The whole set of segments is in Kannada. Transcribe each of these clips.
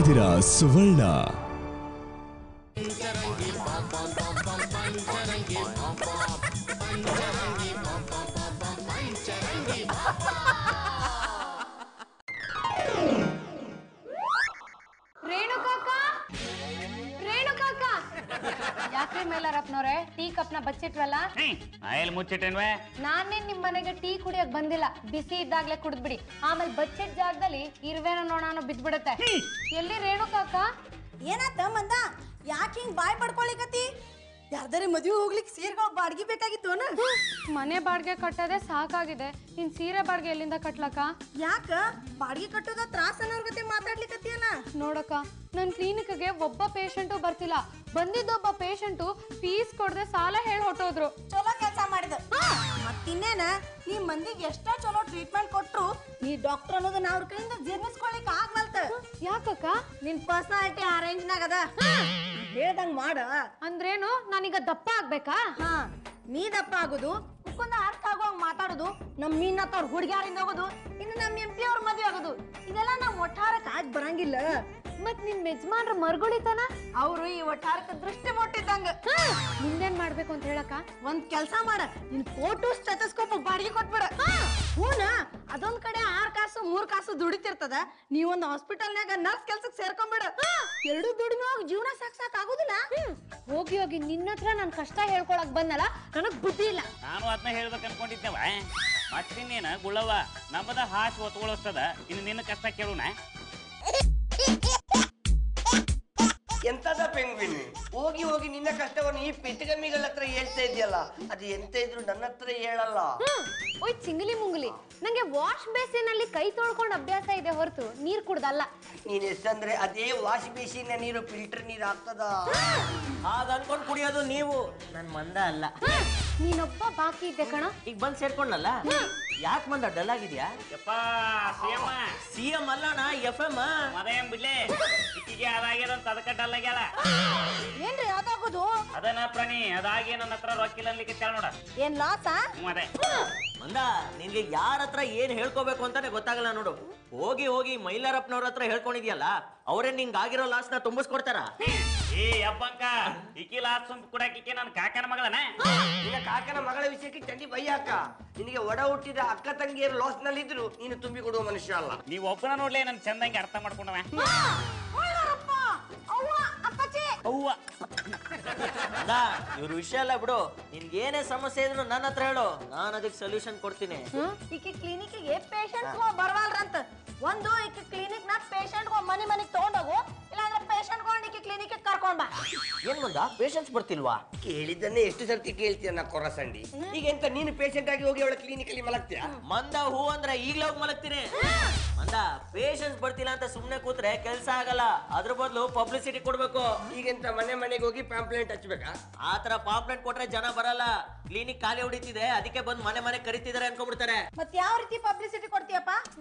ಇದ್ದೀರಾ ಸುವರ್ಣ. ಯಾಕ್ರಿ ಮೇಲಾರಪ್ಪನವ್ರೆ ಟೀ ಕಪ್ನ ಬಚ್ಚಿಟ್ರಲ್ಲ? ಮುಚ್ಚಿಟ್ಟೇನ್ವೆ? ನಾನೇನ್ ನಿಮ್ ಮನೆಗೆ ಟೀ ಕುಡಿಯಕ್ ಬಂದಿಲ್ಲ, ಬಿಸಿ ಇದ್ದಾಗ್ಲೇ ಕುಡಿದ್ಬಿಡಿ. ಆಮೇಲೆ ಬಚ್ಚಿಟ್ ಜಾಗದಲ್ಲಿ ಇರುವೆನ ನೋಡಾನು ಬಿದ್ಬಿಡುತ್ತೆ. ಎಲ್ಲಿ ರೇಣುಕಾಕ? ಏನಾತ ಮಂದ? ಯಾಕೆ ಹಿಂಗ್ ಬಾಯ್ ಪಡ್ಕೊಳಿಕತಿ? ಯಾರ್ದಾರೆ ಮದುವೆ ಹೋಗ್ಲಿಕ್ಕೆ ಸೀರೆಗಳು ಬಾಡ್ಗಿ ಬೇಕಾಗಿತ್ತು? ಮನೆ ಬಾಡ್ಗೆ ಕಟ್ಟೋದೇ ಸಾಕಾಗಿದೆ, ನಿನ್ ಸೀರೆ ಬಾಡ್ಗೆ ಎಲ್ಲಿಂದ ಕಟ್ಲಕ್ಕ? ಯಾಕ ಬಾಡ್ಗಿ ಕಟ್ಟೋದ ತ್ರಾಸ ಅನ್ನೋರ್ಗತೆ ಮಾತಾಡ್ಲಿಕತ್ತಿಯಲ್ಲ? ನೋಡಕ್ಕ, ನನ್ ಕ್ಲಿನಿಕ್ಗೆ ಒಬ್ಬ ಪೇಷಂಟು ಬರ್ತಿಲ್ಲ. ಬಂದಿದ್ದೊಬ್ಬ ಪೇಷಂಟು ಫೀಸ್ ಕೊಡದೆ ಸಾಲ ಹೇಳಿ ಹೊಟ್ಟೋದ್ರು. ಚಲೋ ಕೆಲಸ ಮಾಡಿದ. ಮತ್ತಿನ್ನೇನ ನೀ ಮಂದಿಗೆ ಎಷ್ಟೋ ಚಲೋ ಟ್ರೀಟ್ಮೆಂಟ್ ಕೊಟ್ರು ನೀ ಡಾಕ್ಟರ್ ಅನ್ನೋದನ್ನ ಅವ್ರ ಕೈಯಿಂದ ಜೀರ್ಣಿಸ್ಕೊಳಿಕ್ ಆಗ್ವಲ್ತ. ಯಾಕಕ್ಕ? ನಿನ್ ಪರ್ಸನಾಲಿಟಿ ಆ ರೇಂಜ್ನಾಗ ಅದ. ಹೇಳ್ದಂಗ್ ಮಾಡ. ಅಂದ್ರೇನು, ನಾನೀಗ ದಪ್ಪ ಆಗ್ಬೇಕಾ? ಹಾ, ನೀ ದಪ್ಪ ಆಗುದು, ಮುಖಂದ ಅರ್ಥ ಆಗುವಂಗ್ ಮಾತಾಡುದು, ನಮ್ ಮೀನತ್ತ ಅವ್ರ ಹುಡುಗಿಯಾರಿಂದ ಹೋಗುದು, ಇನ್ನು ನಮ್ MP ಅವ್ರ ಮದ್ವೆ ಆಗುದು, ಇದೆಲ್ಲ ನಮ್ ಒಟ್ಟಾರಕ್ಕೆ ಆಗ್ ಬರಂಗಿಲ್ಲ. ಮತ್ ನಿಮ್ ಯಜಮಾನ್ರ ಮರ್ಗೊಳಿತಾನ? ಅವ್ರು ಈ ಒಟ್ಟಾರಕ್ಕೆ ದೃಷ್ಟಿ ಮುಟ್ಟಿದ್ದಂಗ. ಮುಂದೇನ್ ಮಾಡ್ಬೇಕು ಅಂತ ಹೇಳಕ್ಕ? ಒಂದ್ ಕೆಲ್ಸ ಮಾಡ, ನಿನ್ ಫೋಟೋ ಸ್ಟೆಥೋಸ್ಕೋಪ್ ಬಾಡಿಗೆ ಕೊಟ್ಬಿಡ. ಹೂನ, ಅದೊಂದ್ ಕಡೆ 6 ಕಾಸು 3 ಕಾಸು ದುಡಿತಿರ್ತದ, ನೀವೊಂದ್ ಹಾಸ್ಪಿಟಲ್ನಾಗ ನರ್ಸ್ ಕೆಲ್ಸಕ್ ಸೇರ್ಕೊಂಡ್ಬಿಡ. 2 ದುಡಿಮೆ ಜೀವನ ಸಾಕ್ ಆಗುದಿಲ್ಲ. ಹೋಗಿ ಹೋಗಿ ನಿನ್ನ ಹತ್ರ ನನ್ ಕಷ್ಟ ಹೇಳ್ಕೊಳಕ್ ಬಂದಲ್ಲ, ನನಗ್ ಬುದ್ಧಿ ಇಲ್ಲ. ನಾನು ಅದನ್ನ ಹೇಳ್ಬೇಕು ಅನ್ಕೊಂಡಿದ್ದೇವ. ಮತ್ತಿನ್ನೇನ ಗುಳ್ಳವ, ನಮ್ಮದ ಹಾಶ್ ಒತ್ಕೊಳ್ಳೋಸ್ತದ, ಇನ್ನು ನಿನ್ನ ಕಷ್ಟ ಕೇಳೋಣ. ಎಂತದ ಪೆಂಗ್ವಿನ್, ಹೋಗಿ ಹೋಗಿ ನಿನ್ನ ಕಷ್ಟವನ್ನು ಈ ಪಿಟ್ಟಗಮ್ಮಿಗಳ ಹತ್ರ ಹೇಳ್ತಾ ಇದೆಯಲ್ಲ, ಅದು ಎಂತ ಇದ್ರು ನನ್ನ ಹತ್ರ ಹೇಳಲ್ಲ. ಓಯ್ ಚಿಂಗಲಿ ಮುಂಗಲಿ, ನಂಗೆ ವಾಶ್ ಬೇಸಿನ್ ಅಲ್ಲಿ ಕೈ ತೊಳ್ಕೊಂಡ್ ಅಭ್ಯಾಸ ಇದೆ ಹೊರತು ನೀರ್ ಕುಡ್ದಲ್ಲ. ನೀನ್ ಎಷ್ಟಂದ್ರೆ ಅದೇ ವಾಶ್ ಬೇಸಿನ ನೀರು ಫಿಲ್ಟರ್ ನೀರು ಆಗ್ತದ. ಹಾಗ ಅನ್ಕೊಂಡ್ ಕುಡಿಯೋದು ನೀವು, ನನ್ ಮಂದ ಅಲ್ಲ. ನೀನೊಬ್ಬ ಬಾಕಿ ಇದ್ದೆ ಕಣ. ಈಗ ಬಂದ್ ಸೇರ್ಕೊಂಡಲ್ಲ, ಯಾಕೆ ಮಂದ ಡಲ್ ಆಗಿದ್ಯಾ? CM ಅಲ್ಲಣ್ಣ, FM. ಮದೇನ್ ಬಿಡ್ಲೆ, ಇಕ್ಕಿಗೆ ಅದಾಗ್ಯದಂತ ಅದಕ್ಕ ಡಲ್ ಆಗ್ಯಾಳ. ಏನ್ರಿ ಅದಾಗೋದು? ಅದನ್ನ ಪ್ರಾಣಿ ಅದಾಗಿ ನನ್ನ ಹತ್ರ ರೊಕ್ಕಿಲ್ಲ ಅನ್ಲಿಕ್ಕೆ ನೋಡ. ಏನ್ ಲಾಸ? ಅದೇ ಮಂದ, ನಿನ್ಗೆ ಯಾರ ಹತ್ರ ಏನ್ ಹೇಳ್ಕೋಬೇಕು ಅಂತಾನೆ ಗೊತ್ತಾಗಲ್ಲ ನೋಡು. ಹೋಗಿ ಹೋಗಿ ಮೈಲಾರಪ್ಪನವ್ರ ಹತ್ರ ಹೇಳ್ಕೊಂಡಿದ್ಯಲ್ಲ, ಅವ್ರೇ ನಿಂಗ್ ಆಗಿರೋ ಲಾಸ್ನ ತುಂಬಿಸ್ಕೊಡ್ತಾರ? ಏ ಅಬ್ಬಂಕ, ಇಕ್ಕಿ ಲಾಸ್ ತುಂಬ ಕುಡಾಕಿಕ್ಕೆ ನನ್ನ ಕಾಕನ ಮಗಳನ. ನಿನ್ನ ಕಾಕನ ಮಗಳ ವಿಷಯಕ್ಕೆ ಚಂಡಿ ಬೈಯಾಕ. ನಿನಗೆ ಒಡ ಹುಟ್ಟಿದ ಅಕ್ಕ ತಂಗಿಯರು ಲಾಸ್ ನಲ್ಲಿ ಇದ್ರು ನೀನು ತುಂಬಿ ಕೊಡುವ ಮನುಷ್ಯ ಅಲ್ಲ. ನೀವ್ ಒಬ್ಬನ ನೋಡ್ಲೆ ನನ್ ಚಂದಂಗೆ ಅರ್ಥ ಮಾಡ್ಕೊಂಡವ. ಅವ್ವ ಇವ್ರ ವಿಷಯ ಎಲ್ಲ ಬಿಡು, ನಿನ್ಗೆ ಏನೇ ಸಮಸ್ಯೆ ಇದ್ರು ನನ್ನ ಹತ್ರ ಹೇಳು, ನಾನು ಅದಕ್ಕೆ ಸೊಲ್ಯೂಷನ್ ಕೊಡ್ತೀನಿ. ಈಕಿ ಕ್ಲಿನಿಕ್ಗೆ ಪೇಷಂಟ್ಸ್ ಬರ್ವಾಲ್ರಂತ. ಒಂದು ಈಕಿ ಕ್ಲಿನಿಕ್ ನ ಪೇಷಂಟ್ ಮನೆಗೆ ತಗೊಂಡೋಗು, ಇಲ್ಲಾಂದ್ರೆ ಪೇಷಂಟ್ ಈಕಿ ಕ್ಲಿನಿಕ್ ಕರ್ಕೊಂಡ್ ಬಾ. ಏನ್ ಮಂದ, ಪೇಷಂಟ್ಸ್ ಬರ್ತಿಲ್ವಾ? ಕೇಳಿದ್ದನ್ನೇ ಎಷ್ಟು ಸರ್ತಿ ಕೇಳ್ತೀಯ ನಾ ಕೊರಸಂಡಿ. ಈಗ ಎಂತ ನೀನು ಪೇಷಂಟ್ ಆಗಿ ಹೋಗಿ ಅವಳ ಕ್ಲಿನಿಕ್ ಅಲ್ಲಿ ಮಲಗ್ತೀಯ? ಮಂದ ಹೂ ಅಂದ್ರೆ ಈಗ್ಲೇ ಹೋಗಿ ಮಲಗ್ತೀನಿ. ಮಂದ, ಪೇಷಂಟ್ಸ್ ಬರ್ತಿಲ್ಲ ಅಂತ ಸುಮ್ನೆ ಕೂತ್ರೆ ಕೆಲ್ಸ ಆಗಲ್ಲ, ಅದ್ರ ಬದಲು ಪಬ್ಲಿಸಿಟಿ ಕೊಡ್ಬೇಕು. ಈಗೆಂತ ಮನೆಗೆ ಹೋಗಿ ಪ್ಯಾಂಪ್ಲೆಂಟ್ ಹಚ್ಬೇಕಾ? ಆತರ ಪಾಂಪ್ಲೆಟ್ ಕೊಟ್ರೆ ಜನ ಬರಲ್ಲ. ಕ್ಲಿನಿಕ್ ಖಾಲಿ ಹೊಡಿತಿದೆ, ಅದಕ್ಕೆ ಬಂದು ಮನೆ ಕರಿತಿದಾರೆ ಅನ್ಕೊಂಡ್ಬಿಡ್ತಾರೆ. ಮತ್ ಯಾವ ರೀತಿ ಪಬ್ಲಿಸಿಟಿ ಕೊಡ್ತೀಯಪ್ಪ?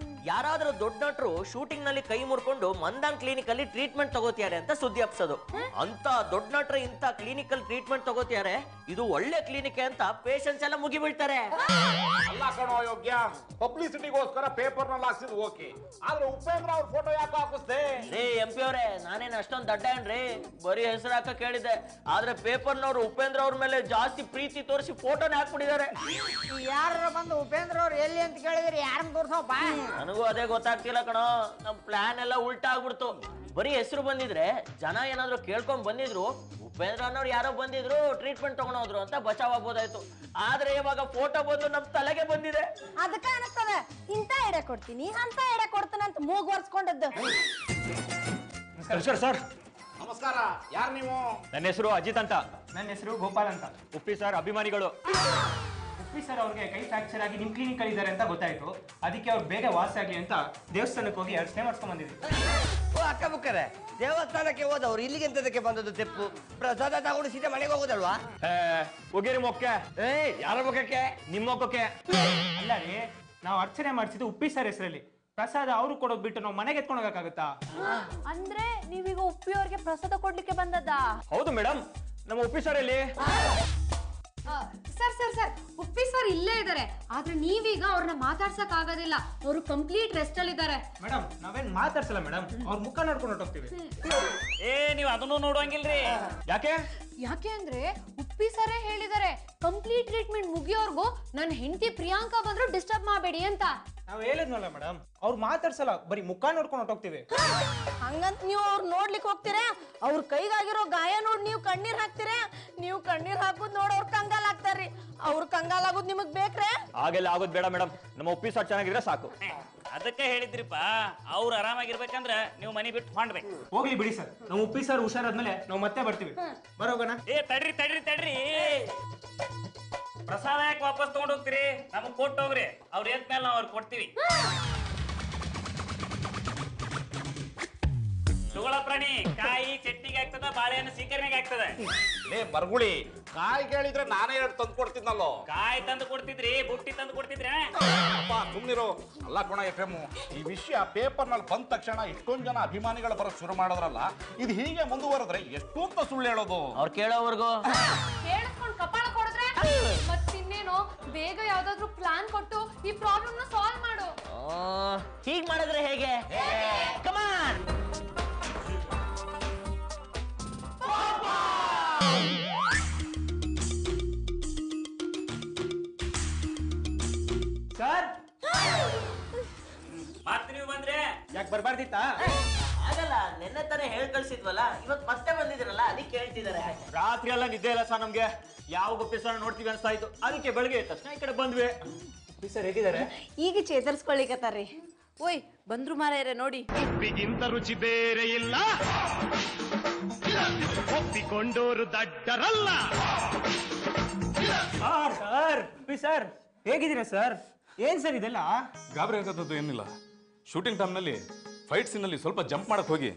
ಯಾರಾದ್ರೂ ದೊಡ್ಡ ನಟರು ಶೂಟಿಂಗ್ ನಲ್ಲಿ ಕೈ ಮುರ್ಕೊಂಡು ಮಂದಾನ್ ಕ್ಲಿನಿಕ್ ಅಲ್ಲಿ ಟ್ರೀಟ್ಮೆಂಟ್ ತಗೋತಿಯಾರೆ ಅಂತ ಸುದ್ದಿ ಹಬ್ಸೋದು. ಅಂತ ದೊಡ್ಡ ನಟರು ಇಂತ ಕ್ಲಿನಿಕ್ ಅಲ್ಲಿ ಟ್ರೀಟ್ಮೆಂಟ್ ತಗೋತಿಯಾರೆ, ಇದು ಒಳ್ಳೆ ಕ್ಲಿನಿಕ್ ಅಂತ ಪೇಷಂಟ್ಸ್ ಎಲ್ಲ ಮುಗಿ ಬೀಳ್ತಾರೆ. ಅಲ್ಲ ಕಣೋ ಯೋಗ್ಯ, ಪಬ್ಲಿಸಿಟಿಗೋಸ್ಕರ ಪೇಪರ್ ನಲ್ಲಿ ಹಾಕ್ಸಿದ್ ಓಕೆ, ಆದ್ರೆ ಉಪೇಂದ್ರ ಅವ್ರ ಫೋಟೋ ಯಾಕೆ ಹಾಕಿಸ್ದೆ? ರೇ MP ಅವರೇ, ನಾನೇನ್ ಅಷ್ಟೊಂದ್ ದಡ್ಡ ಏನ್ರಿ, ಬರೀ ಹೆಸರು ಹಾಕ ಕೇಳಿದ್ದೆ. ಆದ್ರೆ ಪೇಪರ್ನವ್ರು ಉಪೇಂದ್ರ ಅವ್ರ ಮೇಲೆ ಜಾಸ್ತಿ ಪ್ರೀತಿ ತೋರಿಸಿ ಫೋಟೋನೇ ಹಾಕ್ಬಿಟ್ಟಿದ್ದಾರೆ. ಯಾರ ಬಂದು ಉಪೇಂದ್ರ ಅವ್ರು ಎಲ್ಲಿ ಅಂತ ಕೇಳಿದ್ರಿ, ಯಾರನ್ನ ತೋರ್ಸೋಪ್ಪ? ನನಗೂ ಅದೇ ಗೊತ್ತಾಗ್ತಿಲ್ಲ ಕಣೋ, ನಮ್ ಪ್ಲಾನ್ ಎಲ್ಲ ಉಲ್ಟಾ ಆಗ್ಬಿಡ್ತು. ಬರೀ ಹೆಸರು ಬಂದಿದ್ರೆ ಜನ ಏನಾದ್ರು ಕೇಳ್ಕೊಂಡ್ ಬಂದಿದ್ರು, ಉಪೇಂದ್ರ ಅನ್ನೋರು ಯಾರೋ ಬಂದಿದ್ರು ಟ್ರೀಟ್ಮೆಂಟ್ ತಗೊಂಡೋದ್ರು ಅಂತ ಬಚಾವ್ ಆಗ್ಬೋದಾಯ್ತು. ಆದ್ರೆ ಇವಾಗ ಫೋಟೋ ಬಂದು ನಮ್ ತಲೆಗೆ ಬಂದಿದೆ. ಅದಕ್ಕ ಅನಿಸ್ತದ, ಇಂತ ಎಡೆ ಕೊಡ್ತೀನಿ ಅಂತ ಎಡೆ ಕೊಡ್ತಾನೆ ಅಂತ ಮೂಗ್ ಒರ್ಸ್ಕೊಂಡದ್ದು. ಸರ್ ನಮಸ್ಕಾರ, ಯಾರು ನೀವು? ನನ್ನ ಹೆಸರು ಅಜಿತ್ ಅಂತ. ನನ್ನ ಹೆಸರು ಗೋಪಾಲ್ ಅಂತ. ಉಪ್ಪಿ ಸರ್ ಅಭಿಮಾನಿಗಳು. ಉಪ್ಪಿ ಸರ್ ಅವ್ರಿಗೆ ಕೈ ಫ್ರಾಕ್ಚರ್ ಆಗಿ ನಿಮ್ ಕ್ಲಿನಿಕ್ ಅಲ್ಲಿ ಇದ್ದಾರೆ ಅಂತ ಗೊತ್ತಾಯ್ತು. ಅದಕ್ಕೆ ಅವ್ರು ಬೇಗ ವಾಸಿ ಆಗ್ಲಿ ಅಂತ ದೇವಸ್ಥಾನಕ್ಕೆ ಹೋಗಿ 2 ಸ್ಟೇ ಮಾಡ್ಸ್ಕೊಂಡ್ ಬಂದಿದ್ವಿ. ಅಕ್ಕ ಬುಕ್ಕರೆ, ದೇವಸ್ಥಾನಕ್ಕೆ ಹೋದವ್ರು ಇಲ್ಲಿಗೆ ಎಂತದಕ್ಕೆ ಬಂದದ್ದು? ತೆಪ್ಪು ಪ್ರಸಾದ ತಗೊಂಡು ಸೀದಾ ಮನೆಗೆ ಹೋಗೋದಲ್ವಾ? ಹೋಗಿರಿ ಮೊಕ್ಕೆ. ಯಾರ ಮುಖಕ್ಕೆ? ನಿಮ್ಮ ಮೊಕ್ಕಕ್ಕೆ ಅಲ್ಲ ರೀ, ನಾವು ಅರ್ಚನೆ ಮಾಡಿಸಿದ್ದು ಉಪ್ಪಿ ಸರ್ ಹೆಸರಲ್ಲಿ. ಪ್ರಸಾದ ಅವ್ರು ಕೊಡೋದ್ ಬಿಟ್ಟು ನಾವು ಮನೆಗೆ ಎತ್ಕೊಂಡು ಹೋಗಕ್ಕಾಗತ್ತಾ? ಅಂದ್ರೆ ನೀವೀಗ ಉಪ್ಪಿ ಅವ್ರಿಗೆ ಪ್ರಸಾದ ಕೊಡ್ಲಿಕ್ಕೆ ಬಂದದ್ದಾ? ಹೌದು ಮೇಡಮ್, ನಮ್ಮ ಉಪ್ಪಿ ಸರ್ ಎಲ್ಲಿ? Sir sir sir Uppi sir ಇಲ್ಲೇ ಇದ್ದಾರೆ, ಆದ್ರೆ ನೀವೀಗ ಅವ್ರನ್ನ ಮಾತಾಡ್ಸಕ್ ಆಗೋದಿಲ್ಲ, ಅವರು ಕಂಪ್ಲೀಟ್ ರೆಸ್ಟ್ ಅಲ್ಲಿ ಇದ್ದಾರೆ. ಮೇಡಮ್ ನಾವೇನ್ ಮಾತಾಡ್ಸಲ್ಲ ಮೇಡಮ್, ಅವ್ರ ಮುಖ ನೋಡ್ಕೊಂಡು ಹೊರಟೋಗ್ತೀವಿ. ನೀವ್ ಅದನ್ನು ನೋಡುವಂಗಿಲ್ರಿ. ಯಾಕೆ? ಯಾಕೆ ಅಂದ್ರೆ ಉಪ್ಪಿ ಸರೇ ಹೇಳಿದ್ದಾರೆ ಕಂಪ್ಲೀಟ್ ಟ್ರೀಟ್ಮೆಂಟ್ ಮುಗಿಯೋರ್ಗು ನನ್ನ ಹೆಂಡತಿ ಪ್ರಿಯಾಂಕಾ ಬಂದ್ರು ಡಿಸ್ಟರ್ಬ್ ಮಾಡಬೇಡಿ ಅಂತ. ನಾವ್ ಹೇಳಿದ್ನಲ್ಲ ಮೇಡಮ್, ಅವ್ರು ಮಾತಾಡ್ಸಲ್ಲ, ಬರೀ ಮುಖ ನೋಡ್ಕೊಂಡು ಹೊರಟೋಗ್ತೀವಿ. ಹಂಗಂತ ನೀವು ಅವ್ರು ನೋಡ್ಲಿಕ್ಕೆ ಹೋಗ್ತೀರಾ? ಅವ್ರ ಕೈಗಾಗಿರೋ ಗಾಯ ನೋಡಿ ನೀವು ಕಣ್ಣೀರ್ ಹಾಕ್ತೀರಾ? ನೀವು ಕಣ್ಣೀರ್ ಹಾಕುದ್ ನೋಡಿ ಅವ್ರ ಕಂಗಾಲ್ ಹಾಕ್ತಾರ್ರಿ. ಅವ್ರ ಕಂಗಾಲ್ ಆಗೋದ್ ನಿಮಗ್ ಬೇಕ್ರೆ? ಹಾಗೆಲ್ಲ ಆಗೋದ್ ಬೇಡ ಮೇಡಮ್, ನಮ್ಮ ಉಪ್ಪಿ ಸಾರ್ ಚೆನ್ನಾಗಿದ್ರೆ ಸಾಕು. ಅದಕ್ಕೆ ಹೇಳಿದ್ರಿಪ್ಪ, ಅವ್ರು ಆರಾಮಾಗಿರ್ಬೇಕಂದ್ರ ನೀವು ಮನಿ ಬಿಟ್ಟು ಹೊಂಡ್ಬೇಕು. ಹೋಗ್ಲಿ ಬಿಡಿ ಸರ್, ನಮ್ಮ ಉಪ್ಪಿ ಸರ್ ಹುಷಾರಾದ್ಮೇಲೆ ನಾವು ಮತ್ತೆ ಬರ್ತೀವಿ. ಬರೋಗೋಣ. ತಡ್ರಿ ತಡ್ರಿ ತಡ್ರಿ, ಪ್ರಸಾದ ಯಾಕೆ ವಾಪಸ್ ತಗೊಂಡ್ ಹೋಗ್ತೀರಿ? ನಮಗ್ ಕೊಟ್ಟು ಹೋಗ್ರಿ, ಅವ್ರ ಎದ್ಮೇಲೆ ನಾವು ಅವ್ರಿಗೆ ಕೊಡ್ತೀವಿ. ತಗೊಳ ಪ್ರಾಣಿ, ಕಾಯಿ ಚಟ್ನಿಗೆ ಆಗ್ತದ, ಬಾಳೆಹಣ್ಣು ಸೀಕರ್ಣಿಗೆ ಆಗ್ತದ. ಲೇ ಮರ್ಗುಳಿ, ಕಾಯಿ ಕೇಳಿದ್ರೆ ನಾನೇ ಎರಡು ತಂದು ಕೊಡ್ತಿದ್ನಲ್ಲೋ. ಕಾಯಿ ತಂದು ಕೊಡ್ತಿದ್ರಿ, ಬುಟ್ಟಿ ತಂದು ಕೊಡ್ತಿದ್ರೆ. ಅಪ್ಪ ಸುಮ್ನಿರೋ. ಅಲ್ಲ ಕೊಣ FM, ಈ ವಿಷಯ ಪೇಪರ್ ನಲ್ಲಿ ಬಂದ ತಕ್ಷಣ ಇಷ್ಟೊಂದು ಜನ ಅಭಿಮಾನಿಗಳು ಬರೋಕ್ ಶುರು ಮಾಡಿದ್ರಲ್ಲ, ಇದು ಹೀಗೆ ಮುಂದುವರೆದ್ರೆ ಎಷ್ಟು ಅಂತ ಸುಳ್ಳು ಹೇಳೋದು? ಅವ್ರು ಕೇಳೋವರೆಗೂ ಕೇಳಿಸ್ಕೊಂಡು ಕಪಾಳ ಕೊಡಿದ್ರೆ ಮತ್ತಿನ್ನೇನು, ಬೇಗ ಯಾವ್ದಾದ್ರು ಪ್ಲಾನ್ ಕೊಟ್ಟು ಈ ಪ್ರಾಬ್ಲಮ್ ನ ಸಾಲ್ವ್ ಮಾಡು. ಹೀಗ್ ಮಾಡಿದ್ರೆ ಹೇಗೆ? ಕಮಾನ್. ಸರ್ ಮತ್ತೆ ನೀವು ಬಂದ್ರೆ ಯಾಕೆ ಬರ್ಬಾರ್ದಿತ್ತಾ? ಆಗಲ್ಲ, ನೆನ್ನೆ ತಾನೇ ಹೇಳ್ ಕಳ್ಸಿದ್ವಲ್ಲ, ಇವತ್ ಮತ್ತೆ ಬಂದಿದ್ರಲ್ಲ, ಅದಕ್ಕೆ ಹೇಳ್ತಿದಾರೆ. ರಾತ್ರಿ ಎಲ್ಲ ನಿದ್ದೆ ಇಲ್ಲ ಸರ್ ನಮ್ಗೆ, ಯಾವ ಉಪ್ಪಿ ಸರ್ ನೋಡ್ತೀವಿ ಅನ್ಸ್ತಾ ಇತ್ತು, ಅದಕ್ಕೆ ಬೆಳಗ್ಗೆ ಎದ್ದ ತಕ್ಷಣ ಈ ಕಡೆ ಬಂದ್ವಿ. ಉಪ್ಪಿ ಸರ್ ಹೇಗಿದ್ದಾರೆ? ಈಗ ಚೇತರಿಸ್ಕೊಳ್ಳಿಕತ್ತಾರ್ರಿ. ಓಯ್ ಬಂದ್ರು ಮಾರಾಯರೆ ನೋಡಿ. ಉಪ್ಪಿಗಿಂತ ರುಚಿ ಬೇರೆ ಇಲ್ಲ, ಒಪ್ಪಿಕೊಂಡೋರು ದಡ್ಡರಲ್ಲ. ಸರ್ ಉಪ್ಪಿ ಸರ್ ಹೇಗಿದ್ದೀರಾ ಸರ್? ಏನ್ ಸರ್ ಇದೆಲ್ಲ? ಗಾಬರಿ ಆಗೋದು ಏನಿಲ್ಲ. ಶೂಟಿಂಗ್ ಟೈಮ್ನಲ್ಲಿ ಫೈಟ್ ಸೀನಲ್ಲಿ ಸ್ವಲ್ಪ ಜಂಪ್ ಮಾಡಕ್ ಹೋಗಿ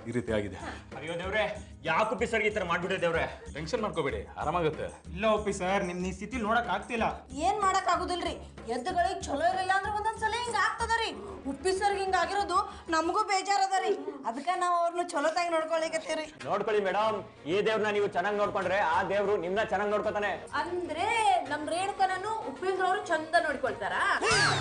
ಈ ರೀತಿ ಆಗಿದೆ. ಅಯ್ಯೋ ದೇವ್ರೆ, ಯಾಕೆ ಉಪ್ಪಿ ಸರ್ಗೆ ಈ ತರ ಮಾಡ್ಬಿಟ್ಟೆ ದೇವ್ರೆ? ಟೆನ್ಷನ್ ಮಾಡ್ಕೋಬೇಡಿ, ಆರಾಮಾಗುತ್ತೆ. ಇಲ್ಲ ಉಪ್ಪಿ ಸರ್, ನಿಮ್ ಈ ಸ್ಥಿತಿ ನೋಡಕ್ ಆಗ್ತಿಲ್ಲ. ಏನ್ ಮಾಡಕ್ ಆಗುದಿಲ್ರಿ, ಎದ್ದುಗಳಿಗೆ ಚಲೋ ಇರಲಿಲ್ಲ ಅಂದ್ರೆ ಒಂದೊಂದ್ಸಲ ಹಿಂಗ ಆಗ್ತದರಿ. ಉಪ್ಪಿ ಸರ್ಗ್ ಹಿಂಗ ಆಗಿರೋದು ನಮಗೂ ಬೇಜಾರದರಿ, ಅದಕ್ಕ ನಾವ್ ಅವ್ರನ್ನ ಚಲೋತಾಗಿ ನೋಡ್ಕೊಳಿಕತ್ತೀರಿ. ನೋಡ್ಕೊಳ್ಳಿ ಮೇಡಮ್, ಈ ದೇವ್ರನ್ನ ನೀವು ಚೆನ್ನಾಗಿ ನೋಡ್ಕೊಂಡ್ರೆ ಆ ದೇವ್ರು ನಿಮ್ನ ಚೆನ್ನಾಗಿ ನೋಡ್ಕೊತಾನೆ. ಅಂದ್ರೆ ನಮ್ ರೇಣುಕನನ್ನು ಉಪ್ಪಿಂದ್ರವ್ರು ಚಂದ ನೋಡ್ಕೊಳ್ತಾರ.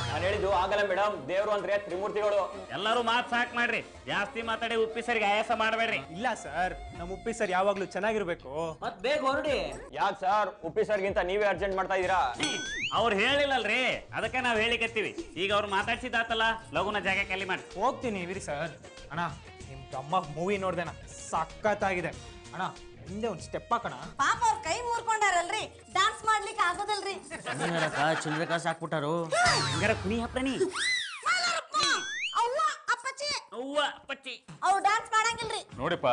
ನಾನು ಹೇಳಿದ್ದು ಆಗಲ್ಲ ಮೇಡಮ್, ದೇವ್ರು ಅಂದ್ರೆ ತ್ರಿಮೂರ್ತಿಗಳು. ಎಲ್ಲರೂ ಮಾತ್ ಸಾಕ್ ಮಾಡ್ರಿ, ಜಾಸ್ತಿ ಮಾತಾಡಿ ಉಪ್ಪಿ ಸರಿಗೆ ಆಯಾಸ ಮಾಡಬೇಡ್ರಿ. ಇಲ್ಲ ಸರ್, ನಮ್ಮ ಉಪ್ಪಿ ಸರ್ ಯಾವಾಗ್ಲೂ ಚೆನ್ನಾಗಿರ್ಬೇಕು. ಮತ್ ಬೇಗ ಹೊರಡಿ. ಯಾಕೆ ಸರ್, ಉಪ್ಪಿ ಸರ್ಗಿಂತ ನೀವೇ ಅರ್ಜೆಂಟ್ ಮಾಡ್ತಾ ಇದೀರಾ? ಅವ್ರು ಹೇಳಿಲ್ಲಲ್ರಿ, ಅದಕ್ಕೆ ನಾವ್ ಹೇಳಿಕತ್ತೀವಿ. ಈಗ ಅವ್ರು ಮಾತಾಡ್ಸಿದಾತಲ್ಲ, ಲಗುನ ಜಾಗ ಖಾಲಿ ಮಾಡಿ. ಹೋಗ್ತೀನಿ ಇವಿರಿ ಸರ್. ಅಣ್ಣ, ನಿಮ್ ತಮ್ಮ ಮೂವಿ ನೋಡ್ದೇನ, ಸಖತ್ತಾಗಿದೆ ಅಣ್ಣ. ಹಿಂದೆ ಒಂದ್ ಸ್ಟೆಪ್ ಹಾಕೋಣ. ಪಾಪ ಅವ್ರ ಕೈ ಮುರ್ಕೊಂಡಾರಲ್ರಿ, ಡಾನ್ಸ್ ಮಾಡ್ಲಿಕ್ಕೆ ಆಗೋದಲ್ರಿ. ಚಿಲ್ಲರೆ ಕಾಸು ಹಾಕ್ಬಿಟ್ಟಾರು. ಹಂಗಾರ ಕುಣಿ ಹಪ್ರನಿ. ಅವ್ವ ಅಪ್ಪಚ್ಚಿ, ಅವ್ವ ಪಚ್ಚಿ, ಅವ್ರು ಡಾನ್ಸ್ ಮಾಡಂಗಿಲ್ರಿ. ನೋಡಿಪ್ಪ,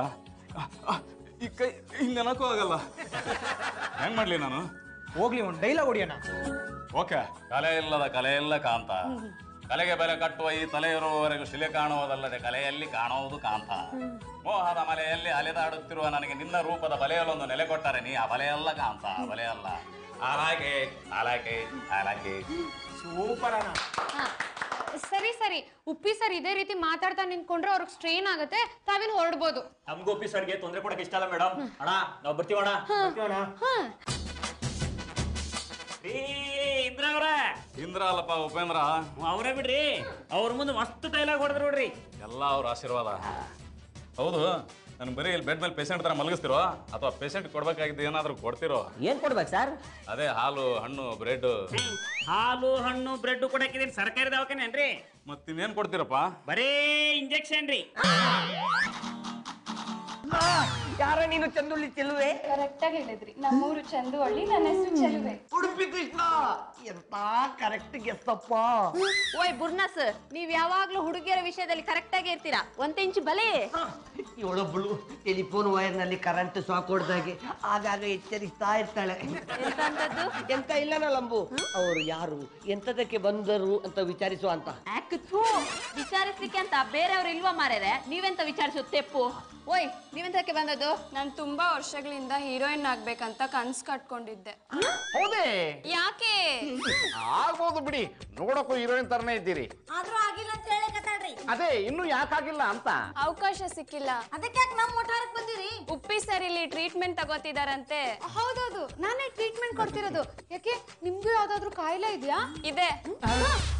ಈ ಕೈ ಹಿಂಗೆ ಅನ್ನಕ್ಕೂ ಆಗಲ್ಲ. ಹೆಂಗ್ ಮಾಡ್ಲಿ ನಾನು? ಹೋಗ್ಲಿ, ಒಂದ್ ಡೈಲಾಗ್ ಹೊಡಿಯೋಣ. ಓಕೆ. ಕಲೆ ಇಲ್ಲದ ಕಲೆ ಇಲ್ಲ ಕಾಂತ, ಕಲೆಗೆ ಬೆಲೆ ಕಟ್ಟುವ ಈ ತಲೆ ಇರುವವರೆಗೂ ಶಿಲೆ ಕಾಣುವುದಲ್ಲದೆ ಕಲೆಯಲ್ಲಿ ಕಾಣುವುದು ಕಾಂತ. ಮೋಹದ ಮಲೆಯಲ್ಲಿ ಅಲೆದಾಡುತ್ತಿರುವ ನನಗೆ ನಿನ್ನ ರೂಪದ ಬಲೆಯಲ್ಲೊಂದು ನೆಲೆ ಕೊಟ್ಟರೆ ನೀ ಆ ಬಲೆಯಲ್ಲ ಕಾಂತ, ಬಲೆಯಲ್ಲ. ಆಲಾಕೆ ಆಲಾಕೆ ಆಲಾಕೆ. ಸೂಪರ್ ಅಣ್ಣ. ಸರಿ ಸರಿ, ಉಪ್ಪಿ ಸರ್ ಇದೇ ರೀತಿ ಮಾತಾಡ್ತಾ ನಿಂತ್ಕೊಂಡ್ರೆ ಅವ್ರಿಗೆ ಸ್ಟ್ರೈನ್ ಆಗುತ್ತೆ, ತಾವಿನ್ ಹೊರಡ್ಬೋದು. ನಮ್ಗೂ ಉಪ್ಪಿ ಸರ್ಗೆ ತೊಂದರೆ ಕೊಡಕ್ಕೆ ಇಷ್ಟ ಅಲ್ಲ ಮೇಡಮ್. ಅಣ್ಣ ನಾವ್ ಬರ್ತೀವಣ್ಣ. ಇಂದ್ರ ಅವ್ರ ಇಂದ್ರ ಅಲ್ಲಪ್ಪ ಉಪೇಂದ್ರ. ಅವ್ರೇ ಬಿಡ್ರಿ, ಅವ್ರ ಮುಂದೆ ಮಸ್ತ್ ಡೈಲಾಗ್ ಹೊಡೆದ್ರು ನೋಡ್ರಿ. ಎಲ್ಲ ಅವ್ರ ಆಶೀರ್ವಾದ. ಹೌದು, ನನ್ ಬರೀ ಇಲ್ಲಿ ಬೆಡ್ ಮೇಲೆ ಪೇಷಂಟ್ ತರ ಮಲಗಿಸ್ತಿರೋ ಅಥವಾ ಪೇಷಂಟ್ ಕೊಡ್ಬೇಕಾಗಿದ್ದು ಏನಾದ್ರು ಕೊಡ್ತಿರೋ? ಏನ್ ಕೊಡ್ಬೇಕು ಸರ್? ಅದೇ ಹಾಲು, ಹಣ್ಣು, ಬ್ರೆಡ್. ಹಾಲು, ಹಣ್ಣು, ಬ್ರೆಡ್ ಕೊಡಕಿದೀನಿ ಸರ್ಕಾರಿ ದವಾಖಾನೆ ಏನ್ರಿ? ಮತ್ತಿನ್ನೇನ್ ಕೊಡ್ತೀರಪ್ಪ? ಬರೀ ಇಂಜೆಕ್ಷನ್ ರೀ. ಯಾರ ನೀನು ಚಂದುಳ್ಳಿ ಚೆಲುವೆ? ಕರೆಕ್ಟ್ ಆಗಿ ಹೇಳಿದ್ರಿ, ನಮ್ಮೂರು ಚಂದುವಳ್ಳಿ, ನನ್ನ ಹೆಸರು ಚೆಲುವೆ. ಉಡುಪಿ ಕೃಷ್ಣ, ಎಂತ ಕರೆಕ್ಟ್ ಗೆಸ್ತಪ್ಪ. ಓಯ್ ಬುರ್ನಸ್, ನೀವ್ ಯಾವಾಗ್ಲೂ ಹುಡುಗಿಯರ ವಿಷಯದಲ್ಲಿ ಕರೆಕ್ಟ್ ಆಗಿ ಇರ್ತೀರಾ. ಒಂದ್ ಇಂಚು ಬಲೆ. ಇವಳೊಬ್ಬಳು ಟೆಲಿಫೋನ್ ವೈರ್ ನಲ್ಲಿ ಕರೆಂಟ್ ಶಾಕ್ ಹೊಡೆದಾಗೆ ಆಗಾಗ ಎಚ್ಚರಿಸ್ತಾ ಇರ್ತಾಳೆ. ಎಂತ ಇಲ್ಲನ ಲಂಬು, ಅವರು ಯಾರು, ಎಂತದಕ್ಕೆ ಬಂದರು ಅಂತ ವಿಚಾರಿಸುವ ಅಂತ. ವಿಚಾರಿಸ್ಲಿಕ್ಕೆ ಅಂತ ಬೇರೆಯವ್ರು ಇಲ್ವಾ ಮಾರ್ಯಾರೆ? ನೀವೆಂತ ವಿಚಾರಿಸೋ ತೆಪ್ಪು? ಓಯ್ ನೀವೆಂತಕ್ಕೆ ಬಂದದ್ದು? ನಾನು ತುಂಬಾ ವರ್ಷಗಳಿಂದ ಹೀರೋಯಿನ್ ಆಗ್ಬೇಕಂತ ಕನ್ಸ್ ಕಟ್ಕೊಂಡಿದ್ದೆ. ಹೌದೇ? ಯಾಕೆ? ಆಗ್ಬೋದು ಬಿಡಿ, ನೋಡಕ್ಕೂ ಹೀರೋಯಿನ್ ತರನೇ ಇದ್ದೀರಿ. ಆದ್ರೂ ಆಗಿಲ್ಲ ಅಂತ ಹೇಳಕತ್ತಾಳ್ರಿ. ಅದೇ ಇನ್ನು ಯಾಕಾಗಿಲ್ಲ ಅಂತ. ಅವಕಾಶ ಸಿಕ್ಕಿಲ್ಲ. ಅದಕ್ಕೆ ಯಾಕೆ ನಮ್ಮ ಒಟ್ಟಾರಕ್ಕೆ ಬಂದಿರಿ? ಉಪ್ಪಿ ಸರ್ ಇಲ್ಲಿ ಟ್ರೀಟ್ಮೆಂಟ್ ತಗೋತಿದಾರಂತೆ. ಹೌದೌದು, ನಾನೇ ಟ್ರೀಟ್ಮೆಂಟ್ ಕೊಡ್ತಿರೋದು. ಯಾಕೆ ನಿಮ್ಗೂ ಯಾವ್ದಾದ್ರು ಕಾಯಿಲೆ ಇದೆಯಾ? ಇದೆ.